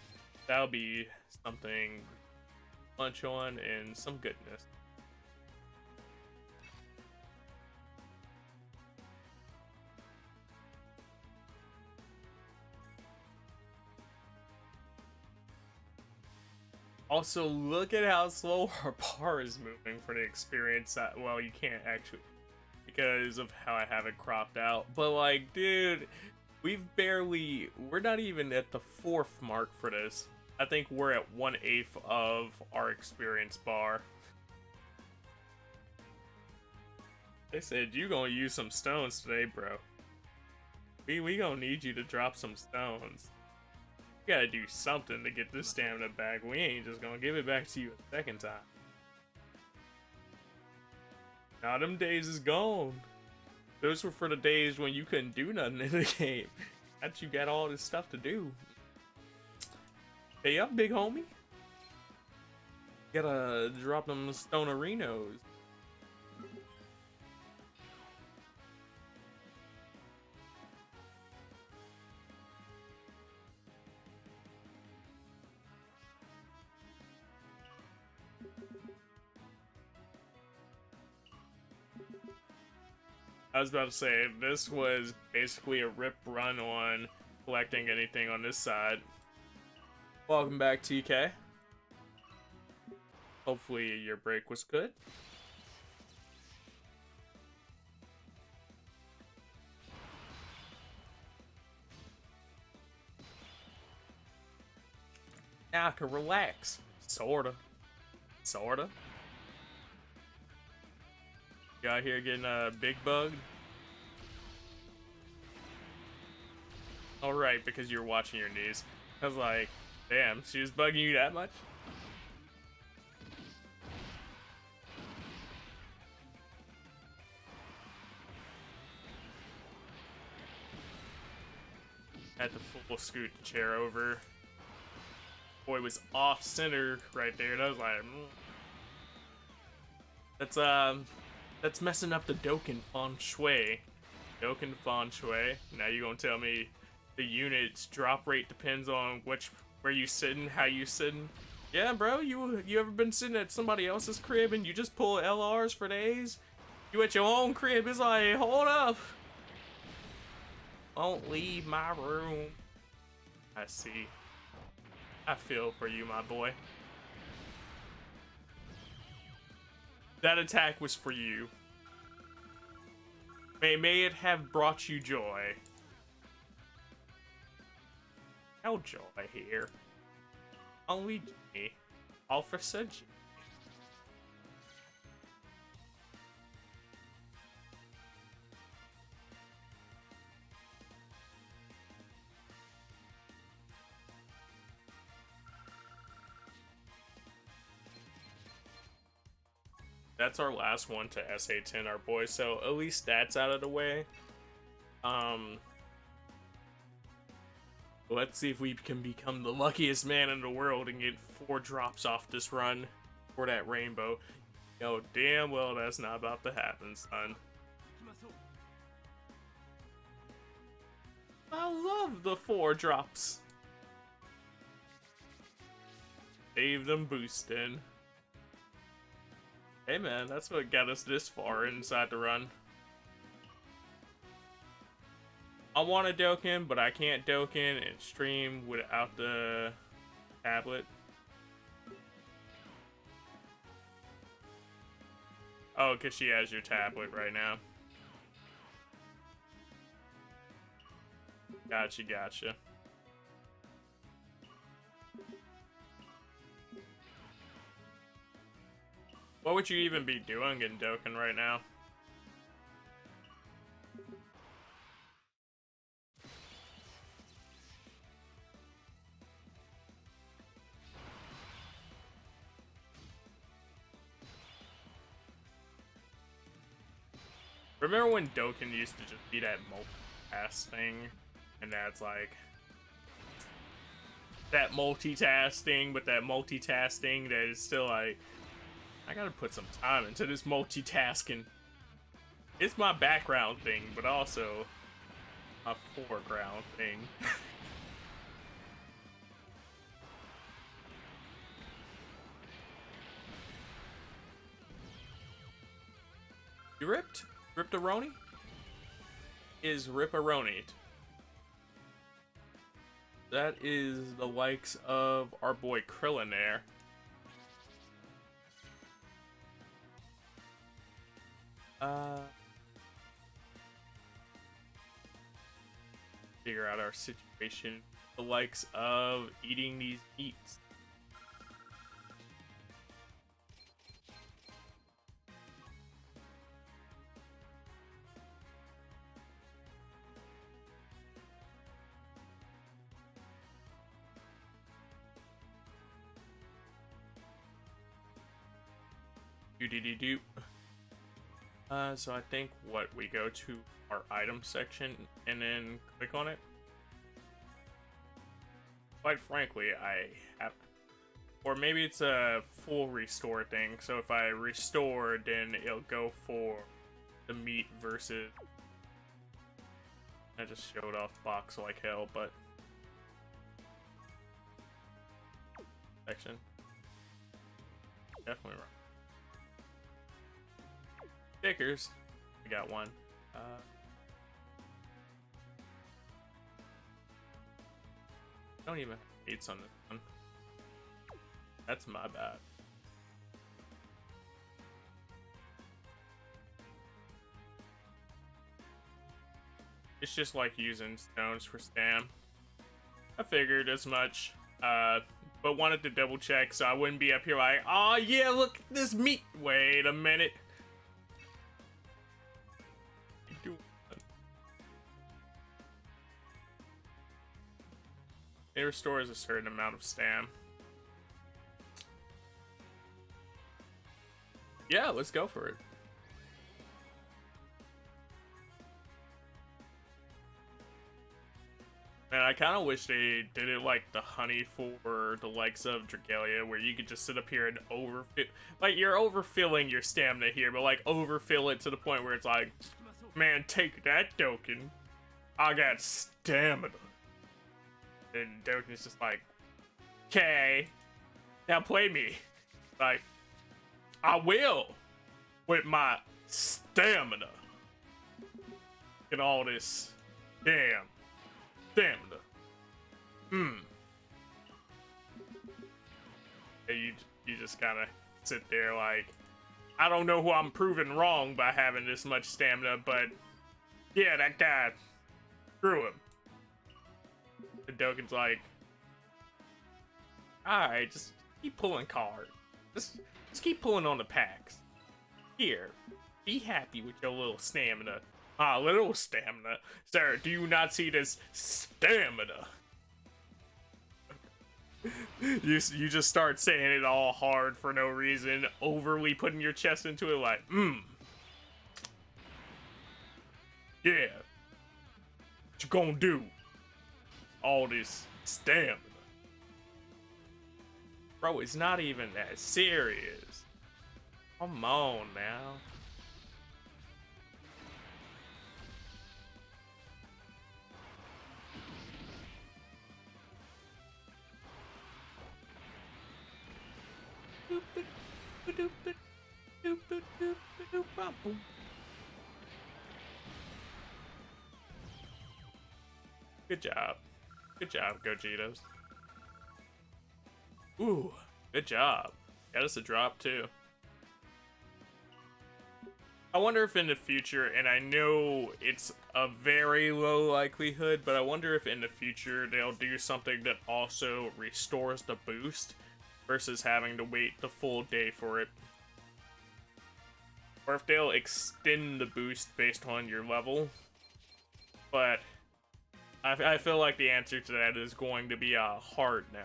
that'll be something to munch on and some goodness. Also, look at how slow our bar is moving for the experience. Well, you can't actually, because of how I have it cropped out. But like, dude, we're not even at the 4th mark for this. I think we're at 1/8 of our experience bar. They said you gonna use some stones today, bro. We gonna need you to drop some stones. You gotta do something to get this stamina back. We ain't just gonna give it back to you a second time. Now them days is gone. Those were for the days when you couldn't do nothing in the game. That you got all this stuff to do. Hey up, big homie. Gotta drop them Stonerinos. I was about to say, this was basically a rip run on collecting anything on this side. Welcome back, TK. Hopefully your break was good. Now I can relax. Sorta. Sorta. You out here getting big bugged? Alright, because you're watching your knees. I was like, damn, she was bugging you that much? Had to full scoot the chair over. Boy was off center right there, and I was like, that's messing up the Dokkan feng shui. Dokkan feng shui. Now you gonna tell me the unit's drop rate depends on where you sitting, how you sitting? Yeah, bro. You ever been sitting at somebody else's crib and you just pull LRs for days? You at your own crib, it's like, hold up. Don't leave my room. I see. I feel for you, my boy. That attack was for you. May it have brought you joy. No joy here. Only G. Officer G. That's our last one to SA10, our boy, so at least that's out of the way. Let's see if we can become the luckiest man in the world and get 4 drops off this run for that rainbow. Yo, damn well that's not about to happen, son. I love the 4 drops. Save them boosting. Hey man, that's what got us this far inside the run. I want to Dokkan, but I can't Dokkan and stream without the tablet. Oh, because she has your tablet right now. Gotcha, gotcha. What would you even be doing in Dokkan right now? Remember when Dokkan used to just be that multitask thing? And that's like... that multitasking, but that multitasking that is still like... I gotta put some time into this multitasking. It's my background thing, but also my foreground thing. You ripped? Rip-a-roni? Is Rip-a-roni. That is the likes of our boy Krillin there. Figure out our situation. The likes of eating these meats. Doo-dee-dee-doo. So I think we go to our item section and then click on it. Quite frankly, I have, or maybe it's a full restore thing. So if I restore, then it'll go for the meat versus. I just showed off box like hell, but section definitely wrong. Stickers, we got one. Don't even have dates on this one. That's my bad. It's just like using stones for stam. I figured as much, but wanted to double check so I wouldn't be up here like, oh yeah, look at this meat. Wait a minute. It restores a certain amount of stam. Yeah, let's go for it. Man, I kind of wish they did it like the honey for the likes of Dragalia, where you could just sit up here and overfill. Like, you're overfilling your stamina here, but like overfill it to the point where it's like, man, take that, Dokkan. I got stamina. And Dokkan's just like, okay, now play me. Like, I will with my stamina. And all this damn stamina. And you just kind of sit there like, I don't know who I'm proving wrong by having this much stamina, but yeah, that guy, screw him. And Dokkan's like, alright, just keep pulling cards. Just keep pulling on the packs. Here, be happy with your little stamina. Ah, little stamina. Sir, do you not see this stamina? You just start saying it all hard for no reason, overly putting your chest into it like, yeah. What you gonna do? All this stamina. Bro, it's not even that serious. Come on now. Good job. Good job, Gojitos. Ooh, good job. Got us a drop too. I wonder if in the future, and I know it's a very low likelihood, but I wonder if in the future they'll do something that also restores the boost versus having to wait the full day for it. Or if they'll extend the boost based on your level. But I feel like the answer to that is going to be a hard no.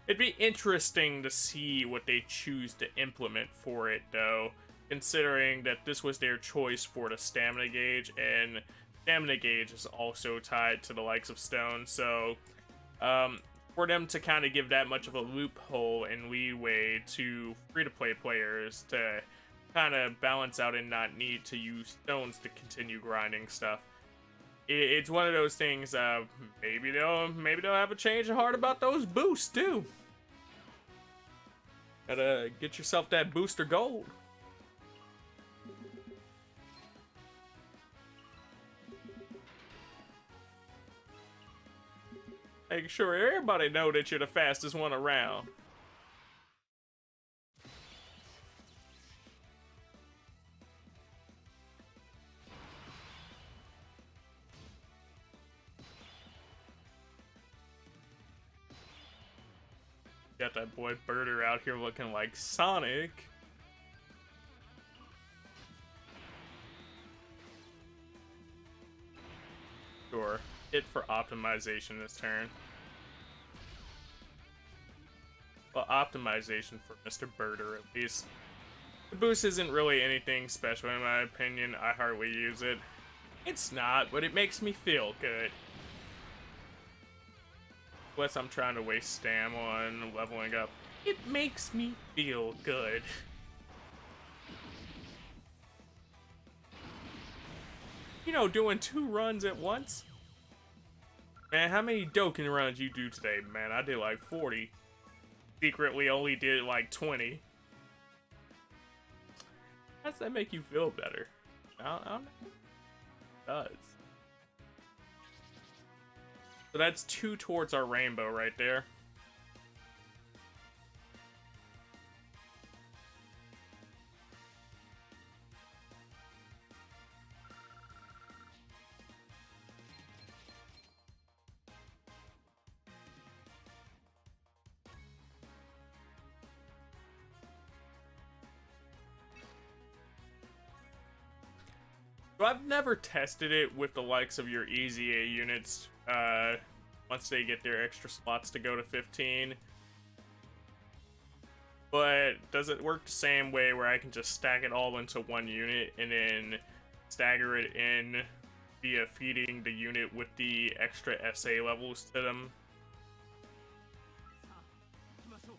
It'd be interesting to see what they choose to implement for it, though, considering that this was their choice for the stamina gauge, and stamina gauge is also tied to the likes of stone, so for them to kind of give that much of a loophole and leeway to free-to-play players to kind of balance out and not need to use stones to continue grinding stuff, it's one of those things. Maybe they'll have a change of heart about those boosts too. Gotta get yourself that booster gold. Make sure everybody know that you're the fastest one around. Got that boy Birder out here looking like Sonic. Sure, hit for optimization this turn. Well, optimization for Mr. Birder at least. The boost isn't really anything special in my opinion. I hardly use it. It's not, but it makes me feel good. Unless I'm trying to waste stam on leveling up. It makes me feel good. You know, doing 2 runs at once. Man, how many Dokkan runs you do today, man? I did like 40. Secretly only did like 20. How does that make you feel better? I don't know. It does. So that's 2 towards our rainbow right there. So I've never tested it with the likes of your Easy A units, once they get their extra slots to go to 15. But does it work the same way where I can just stack it all into one unit and then stagger it in via feeding the unit with the extra SA levels to them?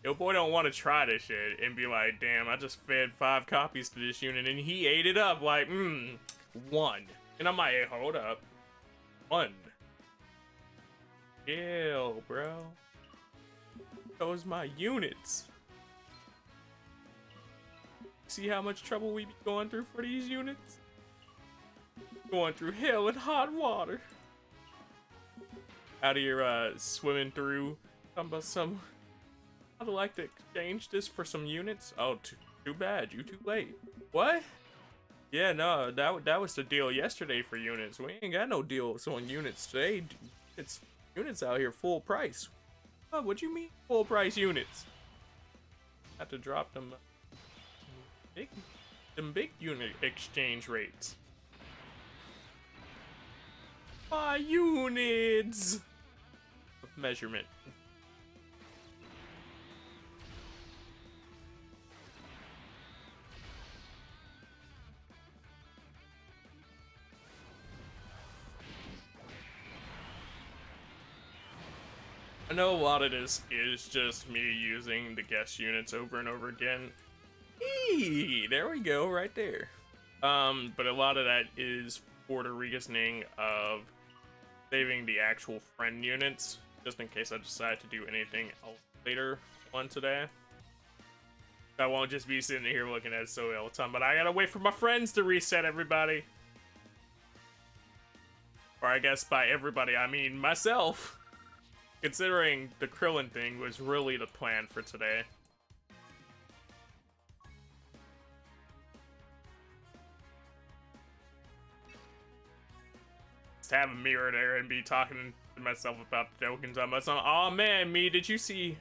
Yo boy don't want to try this shit and be like, damn, I just fed 5 copies to this unit and he ate it up like, 1. And I'm like, hey, hold up. 1. Chill, bro. Those my units. See how much trouble we be going through for these units? Going through hell and hot water. Out of here, swimming through. Talking about some... I'd like to exchange this for some units. Oh, too bad. You too late. What? Yeah, no, that was the deal yesterday for units. We ain't got no deals on units today. It's units out here full price. Oh, what you mean full price units? Have to drop them big unit exchange rates. My units of measurement. I know a lot of this is just me using the guest units over and over again. Eee, there we go, right there. But a lot of that is for the reasoning of saving the actual friend units, just in case I decide to do anything else later on today. I won't just be sitting here looking at it so all the time, but I gotta wait for my friends to reset, everybody. Or I guess by everybody, I mean myself. Considering the Krillin thing was really the plan for today. Just have a mirror there and be talking to myself about the Dokkans on my song. Oh man, did you see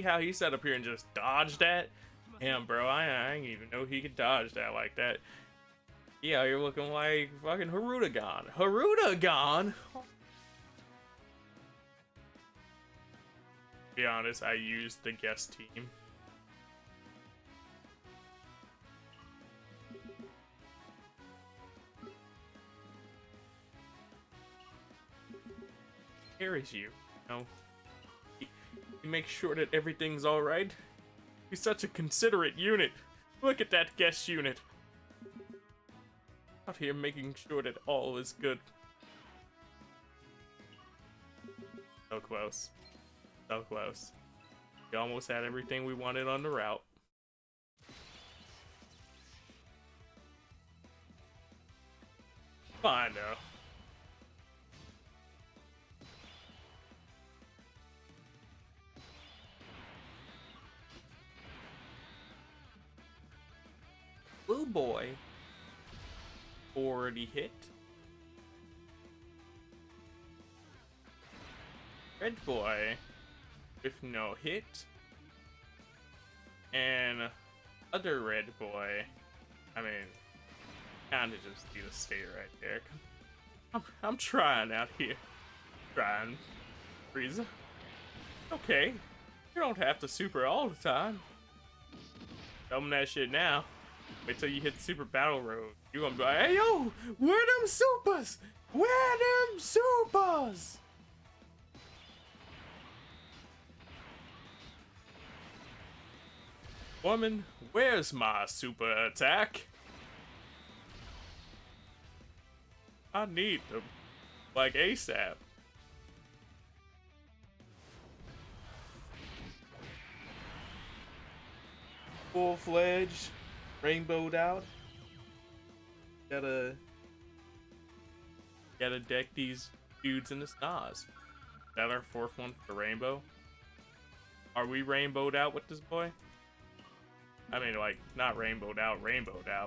how he sat up here and just dodged that? Damn, bro, I didn't even know he could dodge that like that. Yeah, you're looking like fucking Harudagon. Harudagon? To be honest, I used the guest team. Carries you, know. He makes sure that everything's alright. He's such a considerate unit. Look at that guest unit. Out here making sure that all is good. So close. So close. We almost had everything we wanted on the route. Fine though. Blue boy. Already hit. Red boy. With no hit. And other red boy. I mean, kinda just need to stay right there. I'm trying out here. Trying. Frieza. Okay. You don't have to super all the time. Tell them that shit now. Wait till you hit Super Battle Road. You gonna be like, hey yo, where them supers? Where them supers? Woman, where's my super attack? I need them. Like ASAP. Full-fledged, rainbowed out. Gotta deck these dudes in the stars. Is that our fourth one for the rainbow? Are we rainbowed out with this boy? I mean, like, not rainbowed out,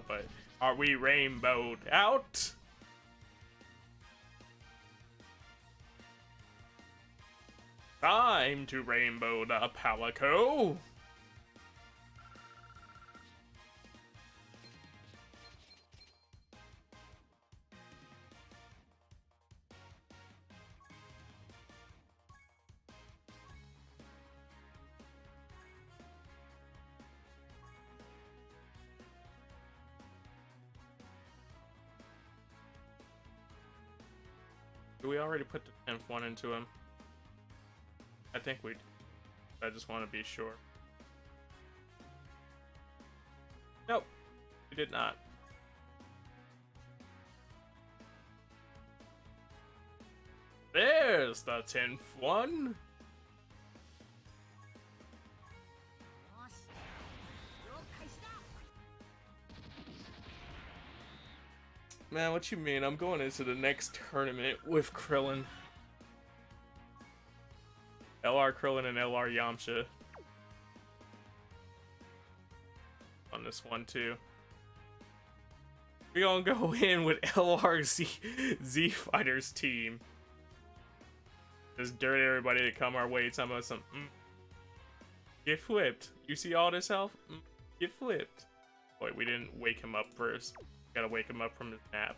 but are we rainbowed out? Time to rainbow the Palico. Do we already put the 10th one into him? I think we did. I just want to be sure. Nope, we did not. There's the 10th one. Man, what you mean? I'm going into the next tournament with Krillin. Lr Krillin and Lr Yamcha. On this one too. We gonna go in with Lr Z Fighters team. Just dirt everybody to come our way. Talking about some get flipped. You see all this health? Get flipped. Wait, we didn't wake him up first. Gotta wake him up from his nap.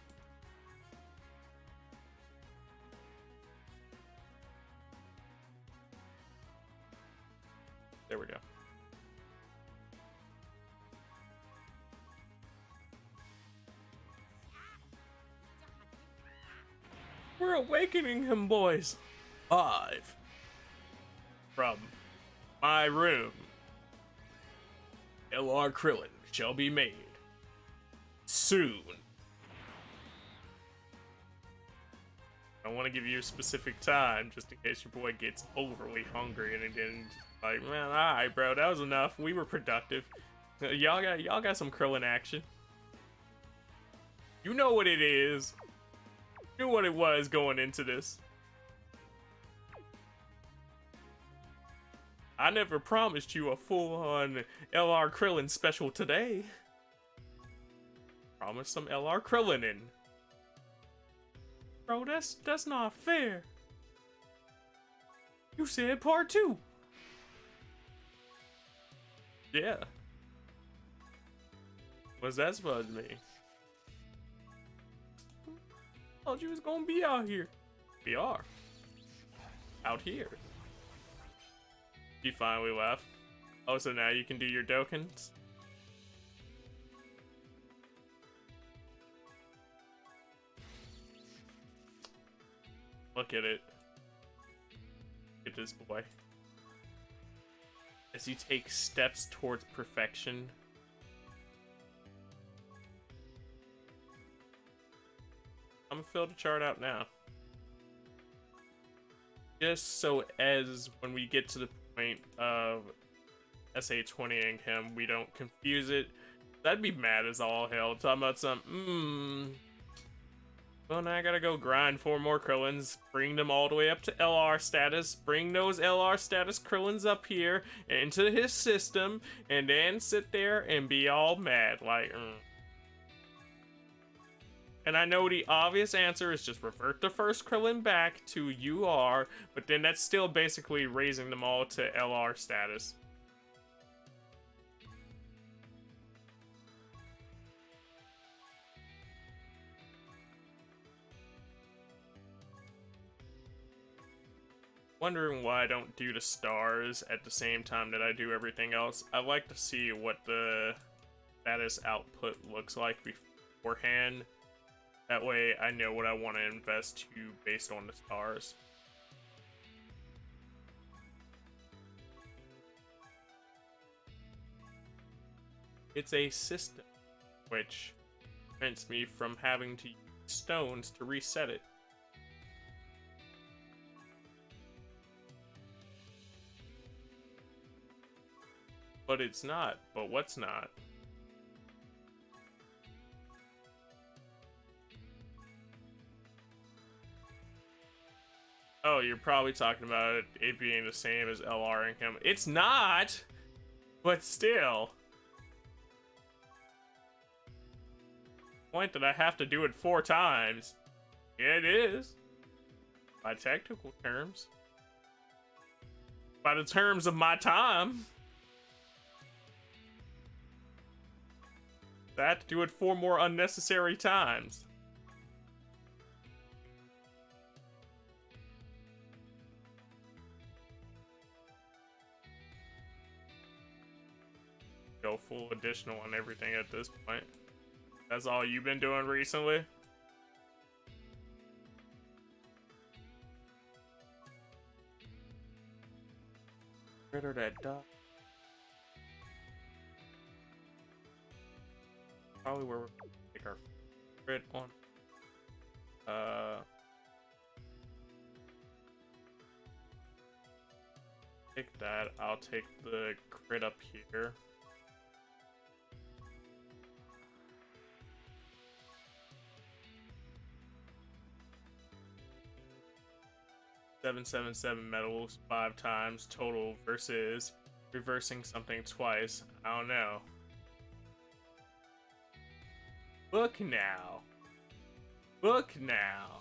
There we go. We're awakening him, boys. Live from my room. Lr Krillin shall be made soon. I want to give you a specific time just in case your boy gets overly hungry and again like, man, alright bro, that was enough. We were productive. Y'all got some Krillin action. You know what it is. You knew what it was going into this. I never promised you a full-on Lr Krillin special today. Promise some Lr Krillin in. Bro, that's not fair. You said part 2. Yeah. What's that supposed to mean? Thought you was gonna be out here. We are. Out here. You finally left. Oh, so now you can do your Dokkans? Look at it. Look at this boy. As he takes steps towards perfection. I'm gonna fill the chart out now. Just so as when we get to the point of SA20ing him, we don't confuse it. That'd be mad as all hell. Talking about some, well, now I gotta go grind 4 more Krillins, bring them all the way up to LR status, bring those LR status Krillins up here into his system, and then sit there and be all mad, like, And I know the obvious answer is just revert the first Krillin back to UR, but then that's still basically raising them all to LR status. Wondering why I don't do the stars at the same time that I do everything else. I like to see what the status output looks like beforehand. That way I know what I want to invest to based on the stars. It's a system, which prevents me from having to use stones to reset it. But it's not. But what's not? Oh, you're probably talking about it being the same as LR income. It's not! But still. Point that I have to do it 4 times. Yeah, it is. By technical terms. By the terms of my time. I had to do it 4 more unnecessary times. Go full additional on everything at this point. That's all you've been doing recently? Critter that dog. Probably where we're gonna take our crit on. Take that. I'll take the crit up here. $777 medals 5 times total versus reversing something twice. I don't know. Look now. Look now.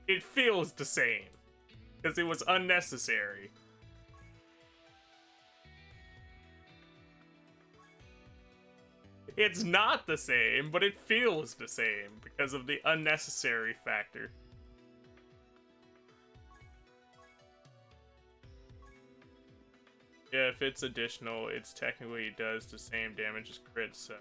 It feels the same. Because it was unnecessary. It's not the same, but it feels the same because of the unnecessary factor. Yeah, if it's additional, it's technically does the same damage as crit, so.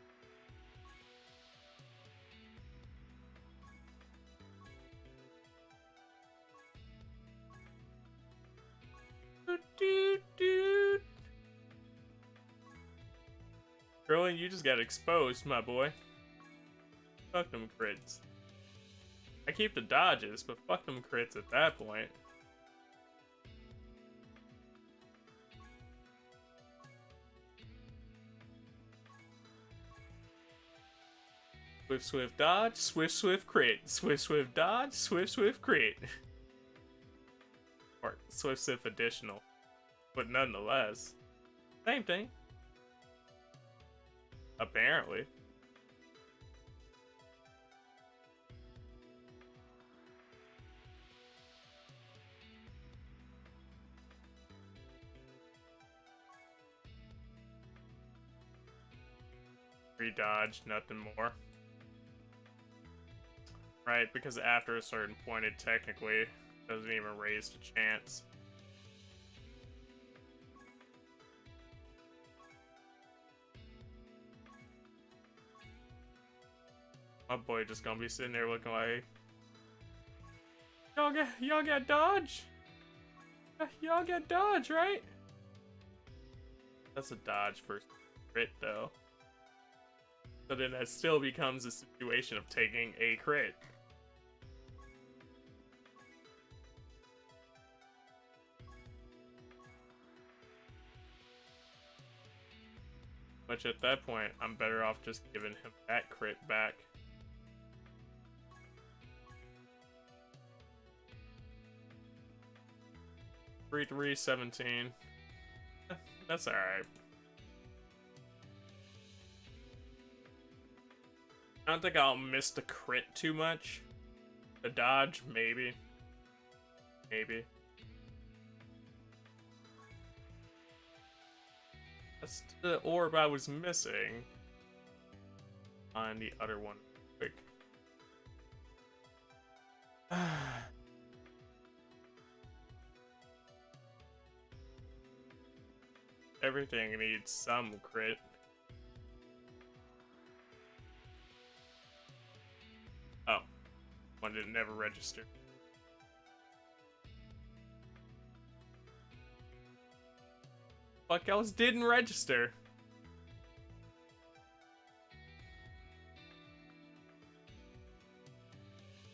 Krillin, you just got exposed, my boy. Fuck them crits. I keep the dodges, but fuck them crits at that point. Swift, swift dodge, swift, swift crit. Swift, swift dodge, swift, swift crit. Or swift, swift additional. But nonetheless, same thing. Apparently. Re-dodge, nothing more. Right, because after a certain point it technically doesn't even raise the chance. My boy just gonna be sitting there looking like, y'all got dodge? Y'all got dodge, right? That's a dodge for crit though. So then that still becomes a situation of taking a crit. Which at that point, I'm better off just giving him that crit back. Three 17. That's alright. I don't think I'll miss the crit too much. The dodge, maybe. Maybe. That's the orb I was missing. Find the other one quick. Everything needs some crit. Oh, one didn't never register. Fuck else didn't register.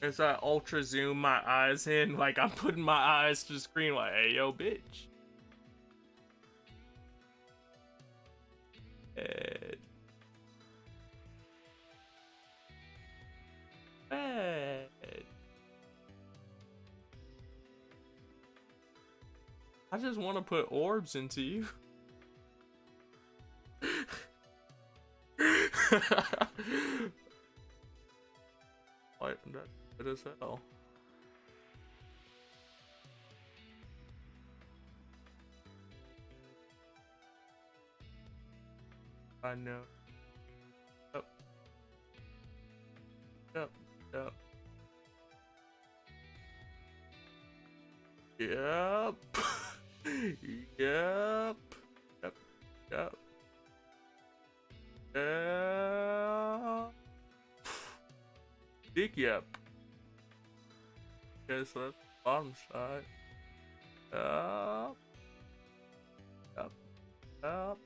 As I ultra zoom my eyes in, like I'm putting my eyes to the screen like, hey yo bitch. Bad. I just want to put orbs into you. Like, that is hell. I know. Yep. Yep. Yep. Yep. Yep. Yep. Yep. Yep. Big yep. Guess that's the bottom side. Yep. Yep. Yep.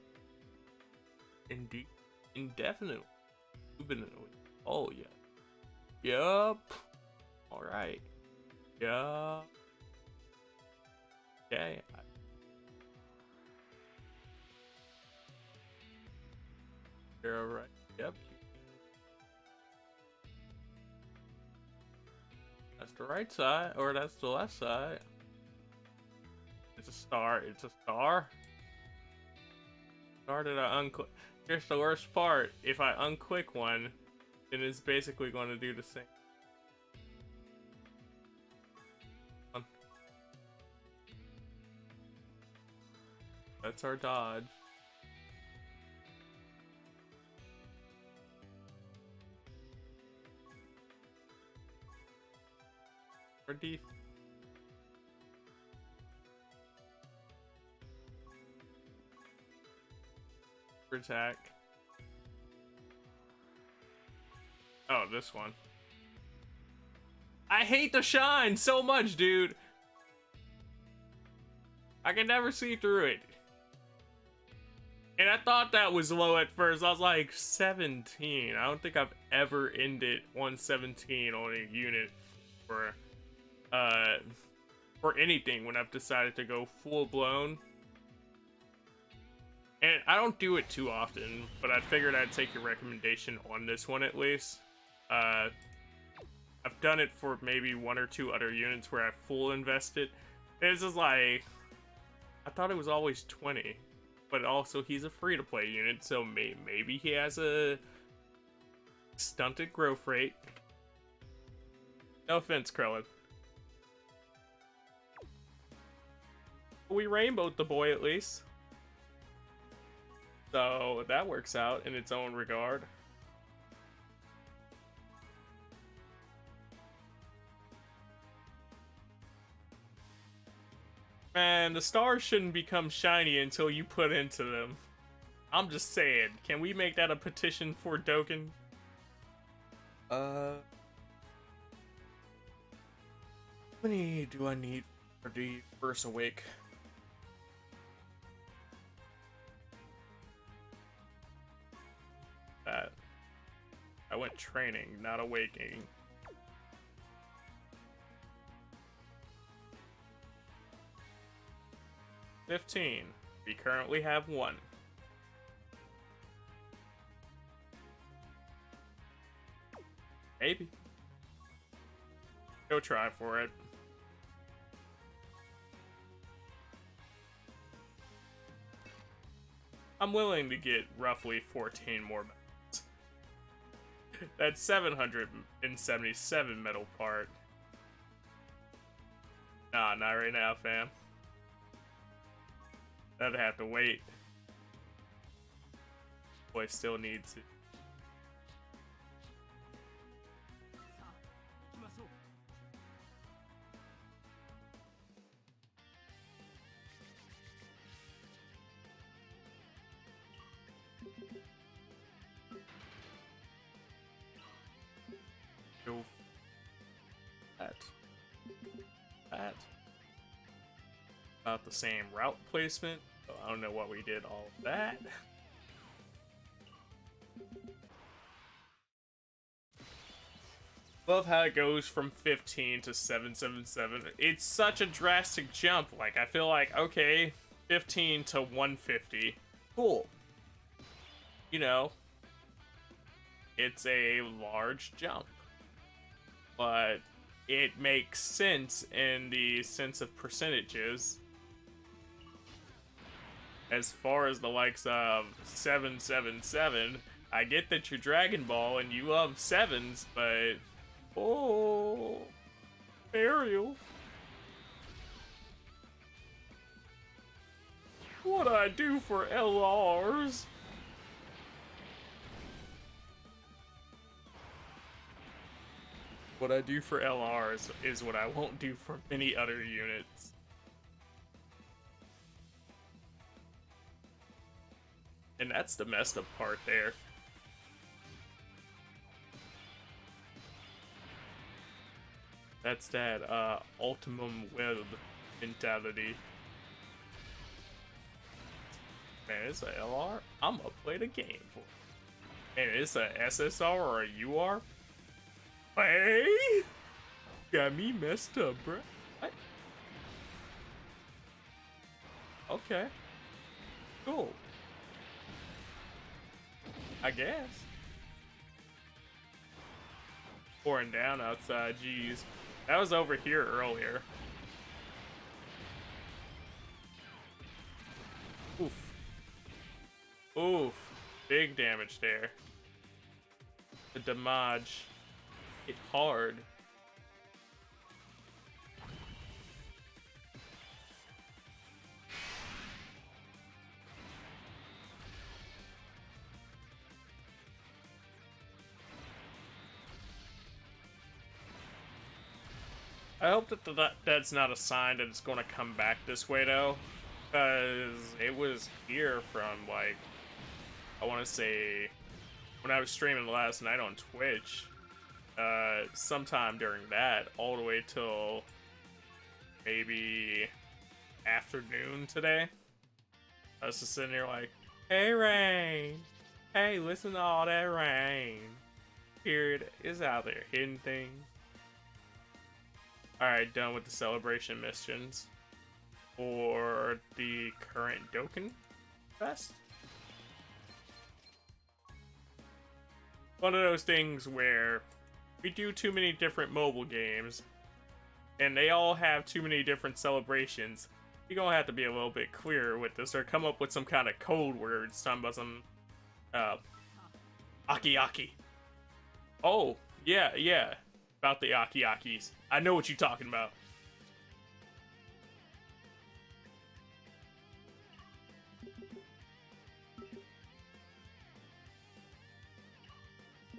Indeed. Indefinitely. Oh yeah. Yup. Alright. Yup. Okay. You're alright. Yep. That's the right side, or that's the left side. It's a star. It's a star. Star did I unclick? Here's the worst part. If I unclick one, then it's basically going to do the same. That's our dodge. Our defense. Attack. Oh, this one. I hate the shine so much, dude. I can never see through it. And I thought that was low at first. I was like, 17. I don't think I've ever ended 117 on a unit for anything when I've decided to go full blown. And I don't do it too often, but I figured I'd take your recommendation on this one at least. I've done it for maybe one or two other units where I full invested. It's just like, I thought it was always 20, but also he's a free-to-play unit, so maybe he has a stunted growth rate. No offense, Krillin. We rainbowed the boy at least. So that works out in its own regard. Man, the stars shouldn't become shiny until you put into them. I'm just saying, can we make that a petition for Dokkan? How many do I need for the first awake? I went training, not awakening. $15. We currently have 1. Maybe. Go try for it. I'm willing to get roughly 14 more medals. That's 777 medal part. Nah, not right now, fam. That'd have to wait. Boy still needs it. about the same route placement. So I don't know what we did all of that. Love how it goes from 15 to 777. It's such a drastic jump. Like, I feel like, okay, 15 to 150. Cool. You know, it's a large jump. But it makes sense in the sense of percentages. As far as the likes of 777, I get that you're Dragon Ball and you love sevens, but oh, Ariel. What I do for LRs? What I do for LRs is what I won't do for many other units. And that's the messed up part there. That's that ultimum web mentality. Man, it's a LR. I'm gonna play the game for it. And it's a SSR or a UR. Hey, got me messed up, bro. What? Okay, cool. I guess. Pouring down outside, jeez. That was over here earlier. Oof. Oof. Big damage there. The damage hit hard. I hope that that's not a sign that it's going to come back this way, though. Because it was here from, like, I want to say, when I was streaming last night on Twitch, sometime during that, all the way till maybe afternoon today. I was just sitting there like, hey, rain. Hey, listen to all that rain. Period is out there hitting things. Alright, done with the celebration missions for the current Dokkan Fest. One of those things where we do too many different mobile games and they all have too many different celebrations. You're gonna have to be a little bit clearer with this or come up with some kind of code words talking about some Aki. Oh, yeah. About the Akis. I know what you're talking about.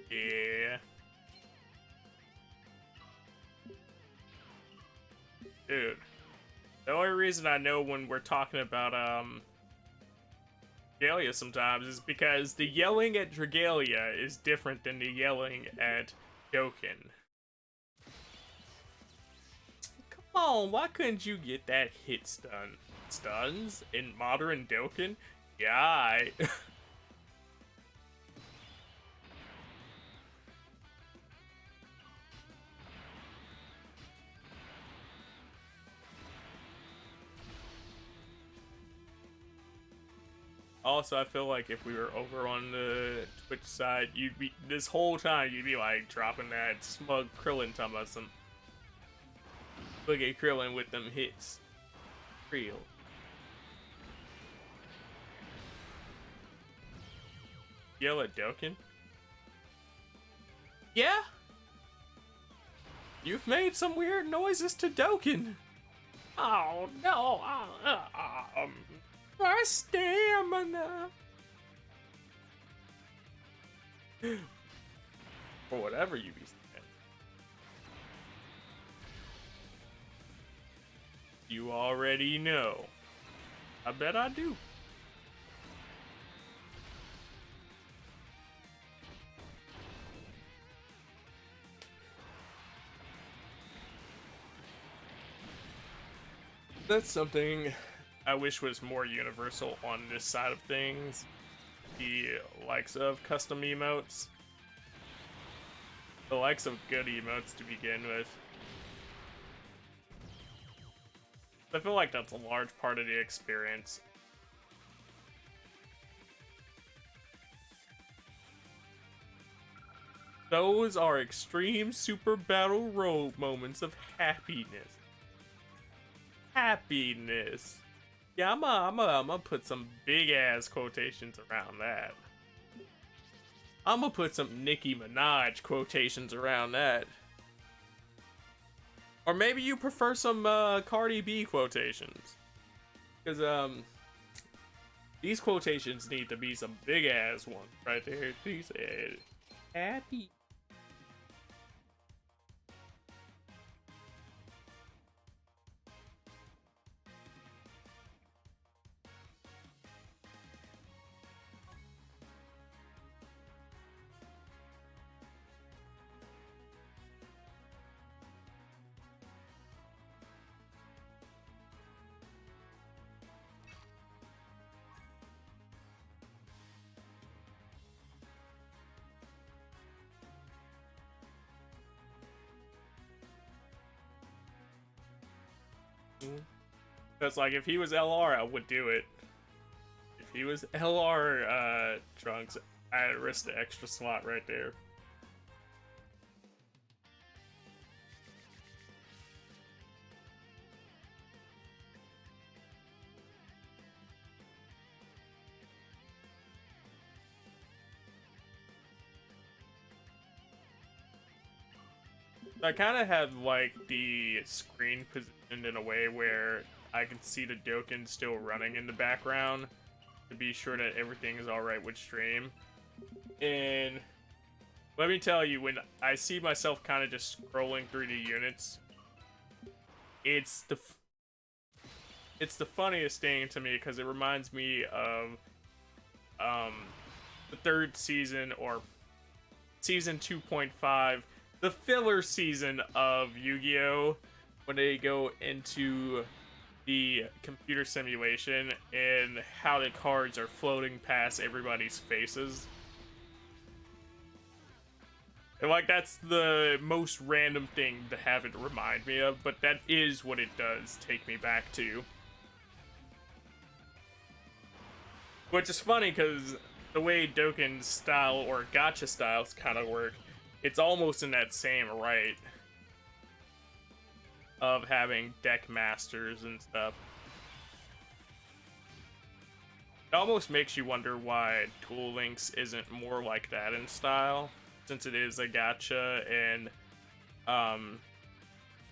Yeah. Dude. The only reason I know when we're talking about, Dragalia sometimes is because the yelling at Dragalia is different than the yelling at Dokkan. Come on, why couldn't you get that hit stun? Stuns in modern Dokkan? Yeah, Also, I feel like if we were over on the Twitch side, you'd be, this whole time, you'd be like dropping that smug Krillin talking about some look at Krillin with them hits. Real. Yell at Dokkan? Yeah? You've made some weird noises to Dokkan. Oh no, my stamina. Or whatever you be saying. You already know. I bet I do. That's something I wish was more universal on this side of things. The likes of custom emotes. The likes of good emotes to begin with. I feel like that's a large part of the experience. Those are extreme super battle road moments of happiness. Happiness. Yeah, I'm gonna put some big ass quotations around that. I'm gonna put some Nicki Minaj quotations around that. Or maybe you prefer some Cardi B quotations. Because these quotations need to be some big ass ones right there. She said, happy. Because, like, if he was LR, I would do it. If he was LR Trunks, I'd risk the extra slot right there. I kind of have, like, the screen positioned in a way where I can see the Dokkan still running in the background to be sure that everything is alright with stream. And let me tell you, when I see myself kind of just scrolling through the units, it's the funniest thing to me because it reminds me of the third season, or season 2.5, the filler season of Yu-Gi-Oh! When they go into the computer simulation and how the cards are floating past everybody's faces. And, like, that's the most random thing to have it remind me of, but that is what it does take me back to. Which is funny, because the way Dokkan's style, or gacha styles, kind of work, it's almost in that same right of having deck masters and stuff. It almost makes you wonder why Duel Links isn't more like that in style, since it is a gacha, and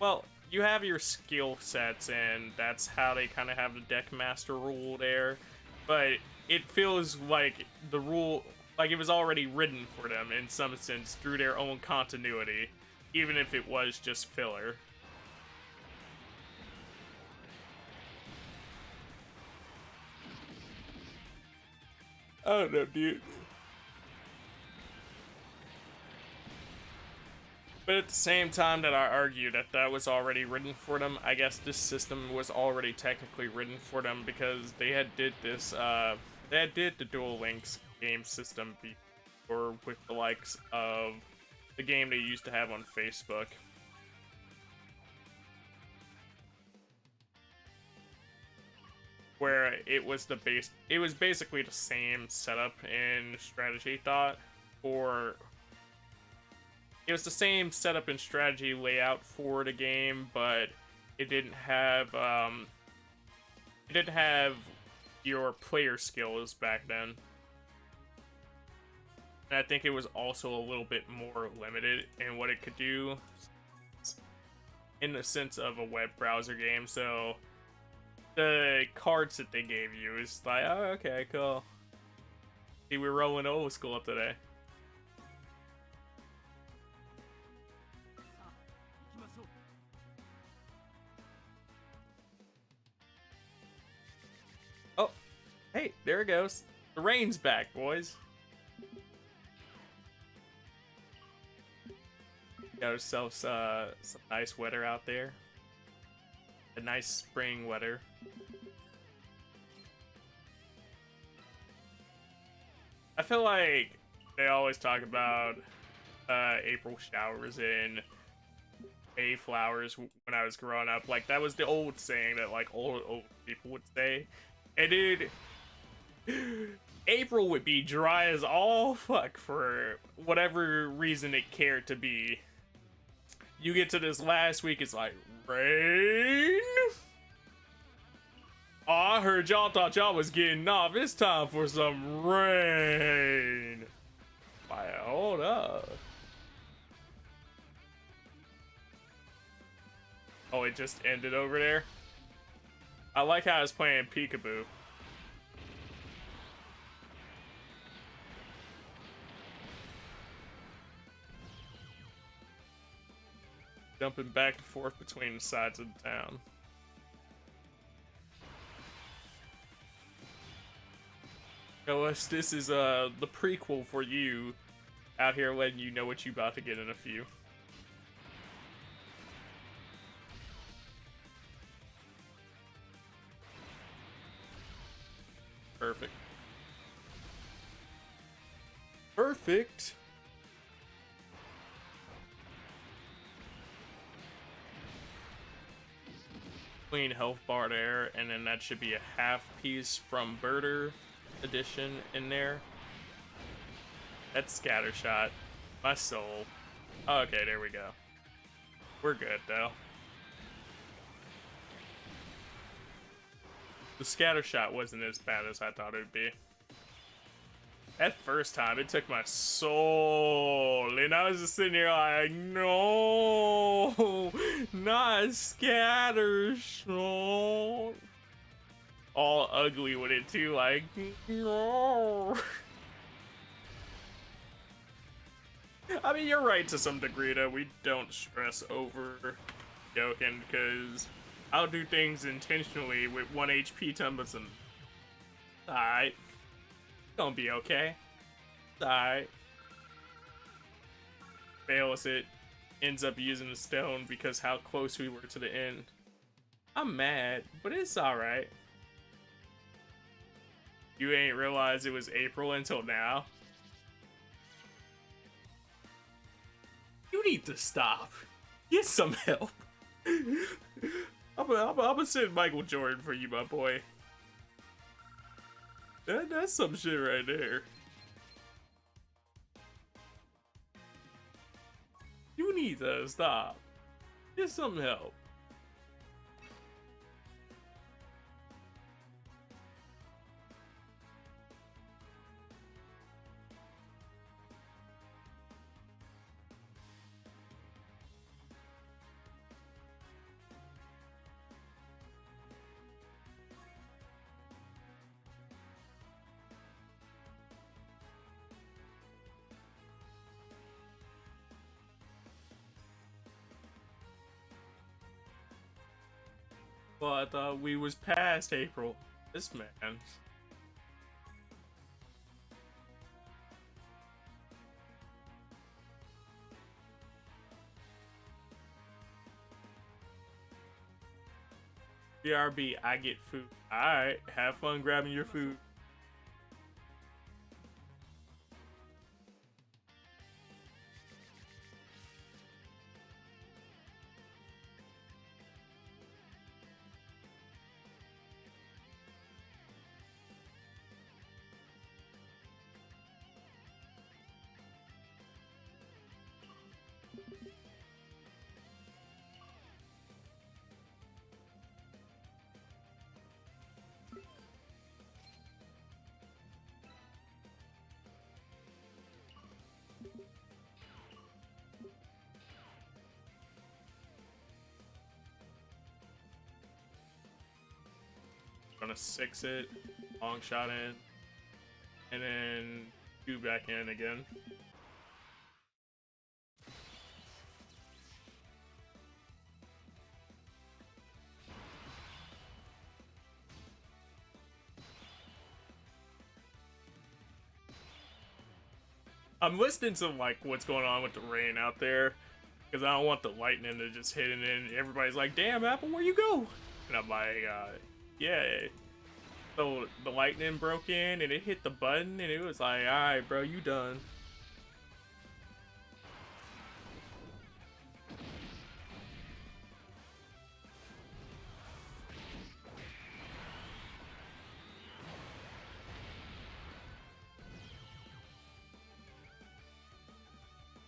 well, you have your skill sets, and that's how they kind of have the deck master rule there, but it feels like the rule, like it was already written for them in some sense through their own continuity, even if it was just filler. I don't know, dude. But at the same time that I argue that that was already written for them, I guess this system was already technically written for them because they had did this, they had did the Duel Links game system before with the likes of the game they used to have on Facebook. Where it was it was basically the same setup and strategy thought, or it was the same setup and strategy layout for the game, but it didn't have your player skills back then. And I think it was also a little bit more limited in what it could do in the sense of a web browser game. So the cards that they gave you is like, oh, okay, cool. See, we're rolling old school up today. Oh, hey, there it goes. The rain's back, boys. Got ourselves some nice weather out there. a nice spring weather. I feel like they always talk about April showers and May flowers when I was growing up. Like, that was the old saying that, like, old people would say. And dude, April would be dry as all fuck for whatever reason it cared to be. You get to this last week, it's like, rain? Oh, I heard y'all thought y'all was getting off. It's time for some rain. Like, hold up. Oh, it just ended over there? I like how I was playing peekaboo. Jumping back and forth between the sides of the town. Ellis, this is the prequel for you, out here letting you know what you about to get in a few. Perfect. Perfect. Clean health bar there, and then that should be a half piece from Birder edition in there. That's scattershot. My soul. Okay, there we go. We're good though. The scattershot wasn't as bad as I thought it would be. That first time, it took my soul, and I was just sitting here like, no, not scattershot. All ugly with it too, like, no. I mean, you're right to some degree that we don't stress over Dokkan, because I'll do things intentionally with 1 HP Tumblson. Alright. Gonna be okay. Alright. Fails it. Ends up using the stone because how close we were to the end. I'm mad, but it's alright. You ain't realized it was April until now? You need to stop. Get some help. I'm gonna send Michael Jordan for you, my boy. That's some shit right there. You need to stop. Get some help. Well, I thought we was past April. This man. BRB, I get food. Alright, have fun grabbing your food. Gonna 6 it, long shot in, and then 2 back in again. I'm listening to like what's going on with the rain out there, because I don't want the lightning to just hit it and everybody's like, damn, Apple, where you go? And I'm like, yeah. So the lightning broke in and it hit the button and it was like, alright, bro, you done.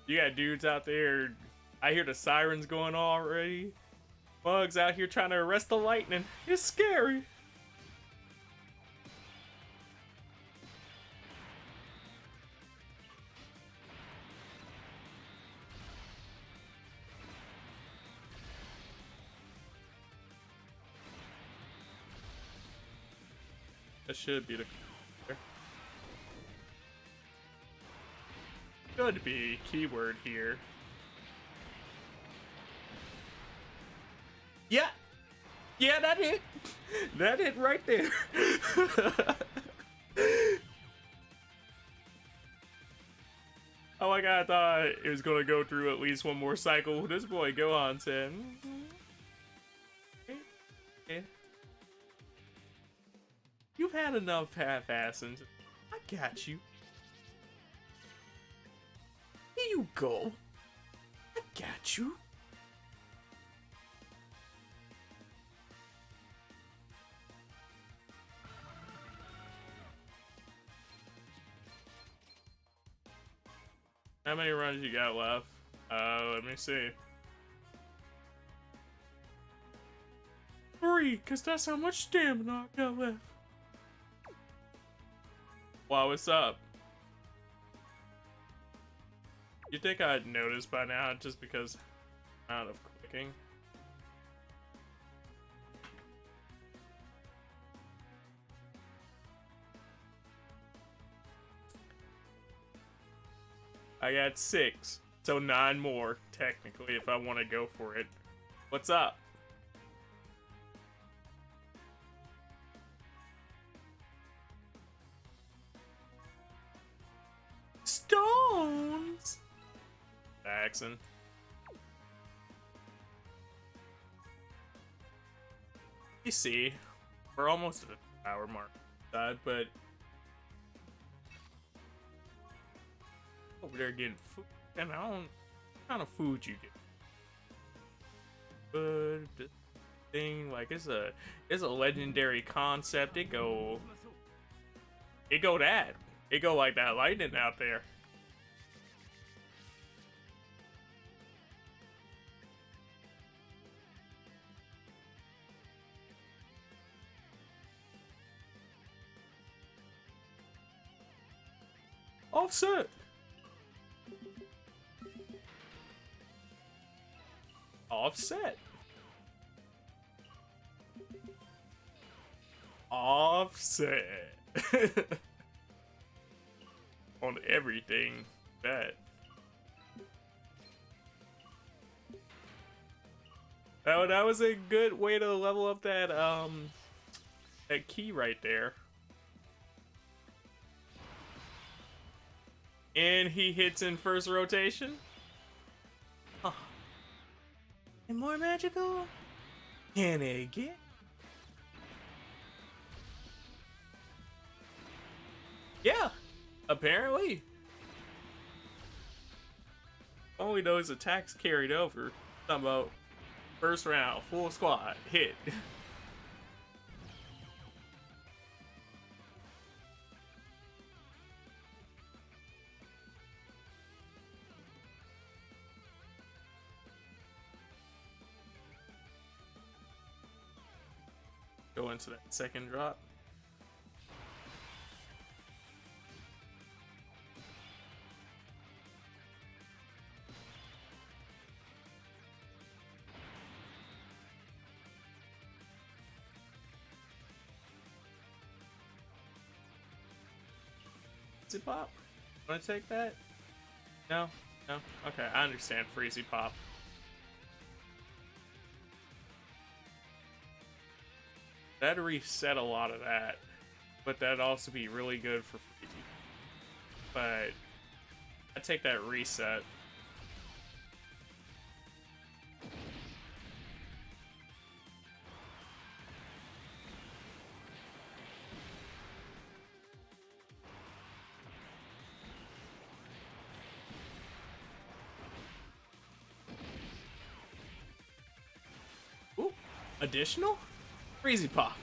You got dudes out there. I hear the sirens going already. Bugs out here trying to arrest the lightning. It's scary. That should be the should be keyword here. Yeah. Yeah, that hit. That hit right there. Oh my god, I thought it was gonna go through at least one more cycle. This boy Gohan said. Okay. You've had enough half-assing. I got you. Here you go. I got you. How many runs you got left? Let me see. 3, cause that's how much stamina I got left. Wow, what's up? You think I'd notice by now just because I'm out of clicking? I got 6, so 9 more, technically, if I want to go for it. What's up? Stones! Jackson. You see, we're almost at the hour mark side, but over there getting food, and I don't what kind of food you get. But thing like it's a legendary concept. It go that. It go like that lightning out there. Offset. Offset. Offset. On everything that. Oh, that was a good way to level up that that key right there. And he hits in first rotation. Huh. And more magical? Can it get? Yeah, apparently. Only those attacks carried over. Talking about first round, full squad, hit. Go into that second drop. Freezy Pop? Wanna take that? No? No? Okay, I understand Freezy Pop. That'd reset a lot of that, but that'd also be really good for Freezy. But I'd take that reset. Additional? Freezy Pop.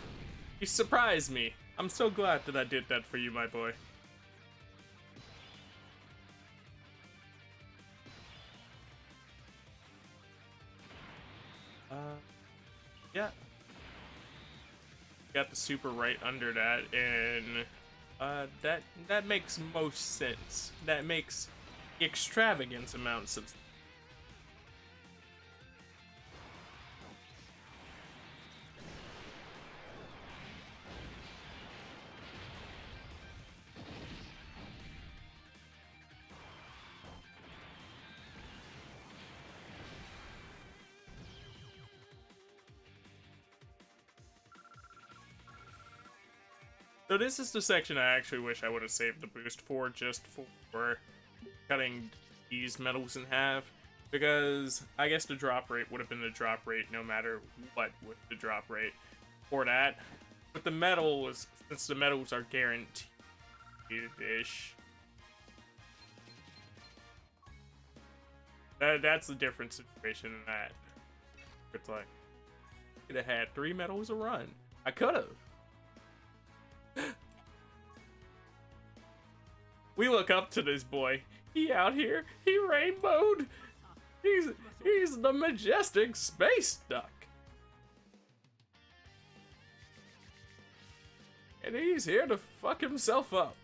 You surprised me. I'm so glad that I did that for you, my boy. Yeah. Got the super right under that, and that makes most sense. That makes extravagant amounts of. So this is the section I actually wish I would have saved the boost for, just for cutting these metals in half, because I guess the drop rate would have been the drop rate no matter what with the drop rate for that. But the metals, since the metals are guaranteed-ish, that's the different situation in that. It's like, I could have had 3 metals a run. I could have. We look up to this boy. He out here. He rainbowed. He's the majestic space duck. And he's here to fuck himself up.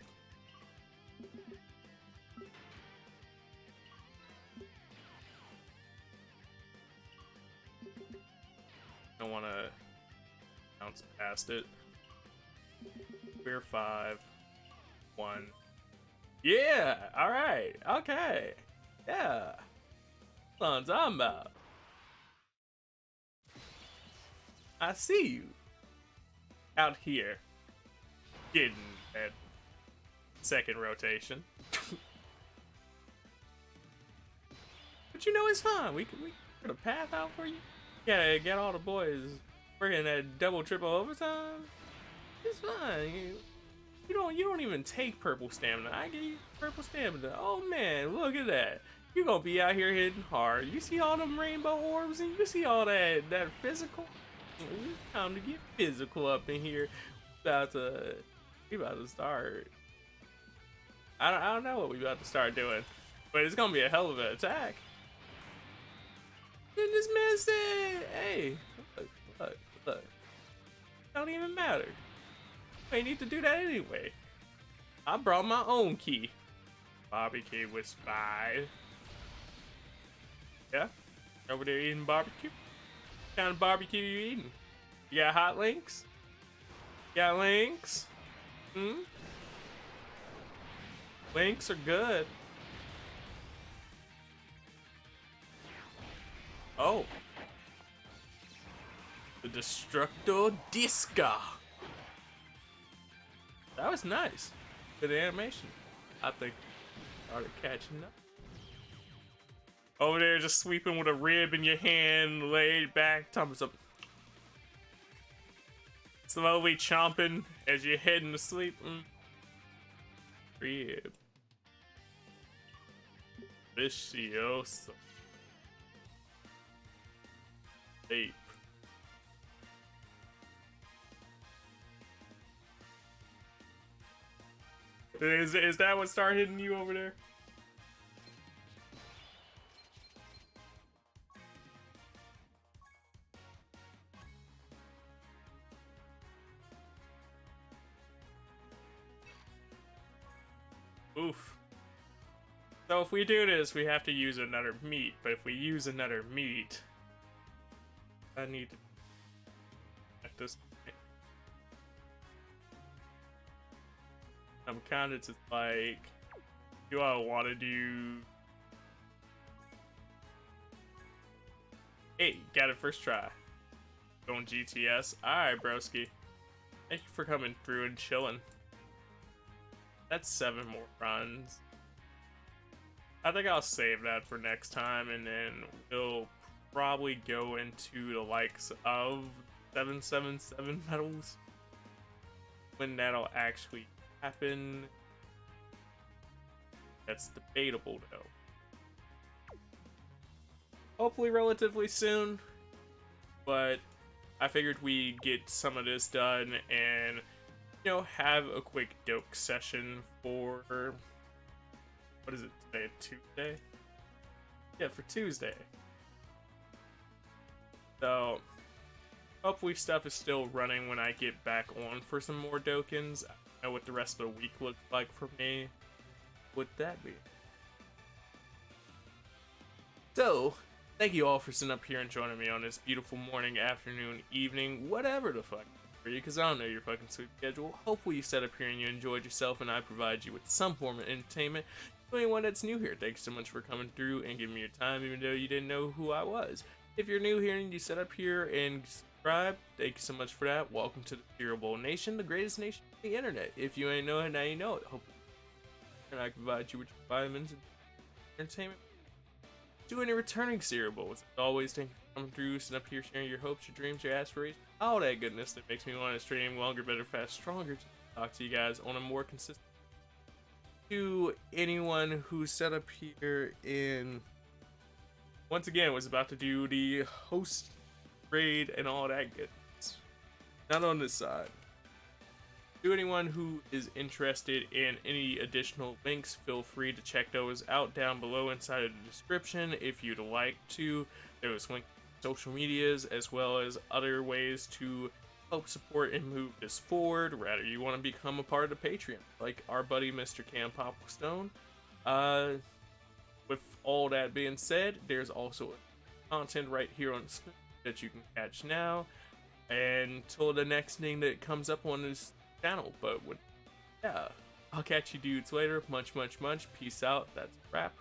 I want to bounce past it. We're 5, 1. Yeah, alright, okay. Yeah. That's what I'm talking about. I see you. Out here. Getting that second rotation. But you know it's fine. We put a path out for you. Yeah, get all the boys working that double triple overtime. It's fine. You don't even take purple stamina. I give you purple stamina. Oh man, look at that. You gonna be out here hitting hard. You see all them rainbow orbs and you see all that physical. It's time to get physical up in here. We about to start. I don't know what we about to start doing, but it's gonna be a hell of an attack. And this man said, "Hey, look. Don't even matter. I need to do that anyway. I brought my own key." Barbecue was 5. Yeah? Over there eating barbecue? What kind of barbecue you eating? You got hot links? You got links? Links are good. Oh. The Destructo Disca. That was nice. Good animation. I think I started catching up. Over there just sweeping with a rib in your hand, laid back, talking some slowly chomping as you're heading to sleep. Rib. Delicioso. Ape. Is that what started hitting you over there? Oof. So if we do this, we have to use another meat. But if we use another meat, I need to at this point. I'm kind of just like, do I want to do? Hey, got it first try. Going GTS. Alright, broski. Thank you for coming through and chilling. That's 7 more runs. I think I'll save that for next time, and then we'll probably go into the likes of 777 medals when that'll actually happen. That's debatable though. Hopefully relatively soon, but I figured we get some of this done and, have a quick doke session for, what is it today, Tuesday? Yeah, for Tuesday. So, hopefully stuff is still running when I get back on for some more Dokans. I don't know what the rest of the week looks like for me. Would that be? So, thank you all for sitting up here and joining me on this beautiful morning, afternoon, evening, whatever the fuck for you, because I don't know your fucking sleep schedule. Hopefully you sat up here and you enjoyed yourself and I provide you with some form of entertainment. To anyone that's new here, thanks so much for coming through and giving me your time even though you didn't know who I was. If you're new here and you sat up here and subscribe, thank you so much for that. Welcome to the Cerealbowlz Nation, the greatest nation on the internet. If you ain't know it, now you know it. Hopefully I can provide you with your vitamins and entertainment. To any returning Cerealbowlz, as always, thank you for coming through, sitting up here, sharing your hopes, your dreams, your aspirations, all that goodness that makes me want to stream longer, better, fast, stronger to talk to you guys on a more consistent. To anyone who sat up here and once again was about to do the host raid and all that goodness, not on this side. To anyone who is interested in any additional links, feel free to check those out down below inside of the description if you'd like to. There's links to social medias as well as other ways to help support and move this forward. Rather you want to become a part of the Patreon, like our buddy Mr. Cam Popplestone. With all that being said, there's also content right here on the screen that you can catch now until the next thing that comes up on this channel. But yeah, I'll catch you dudes later. Much. Peace out. That's a wrap.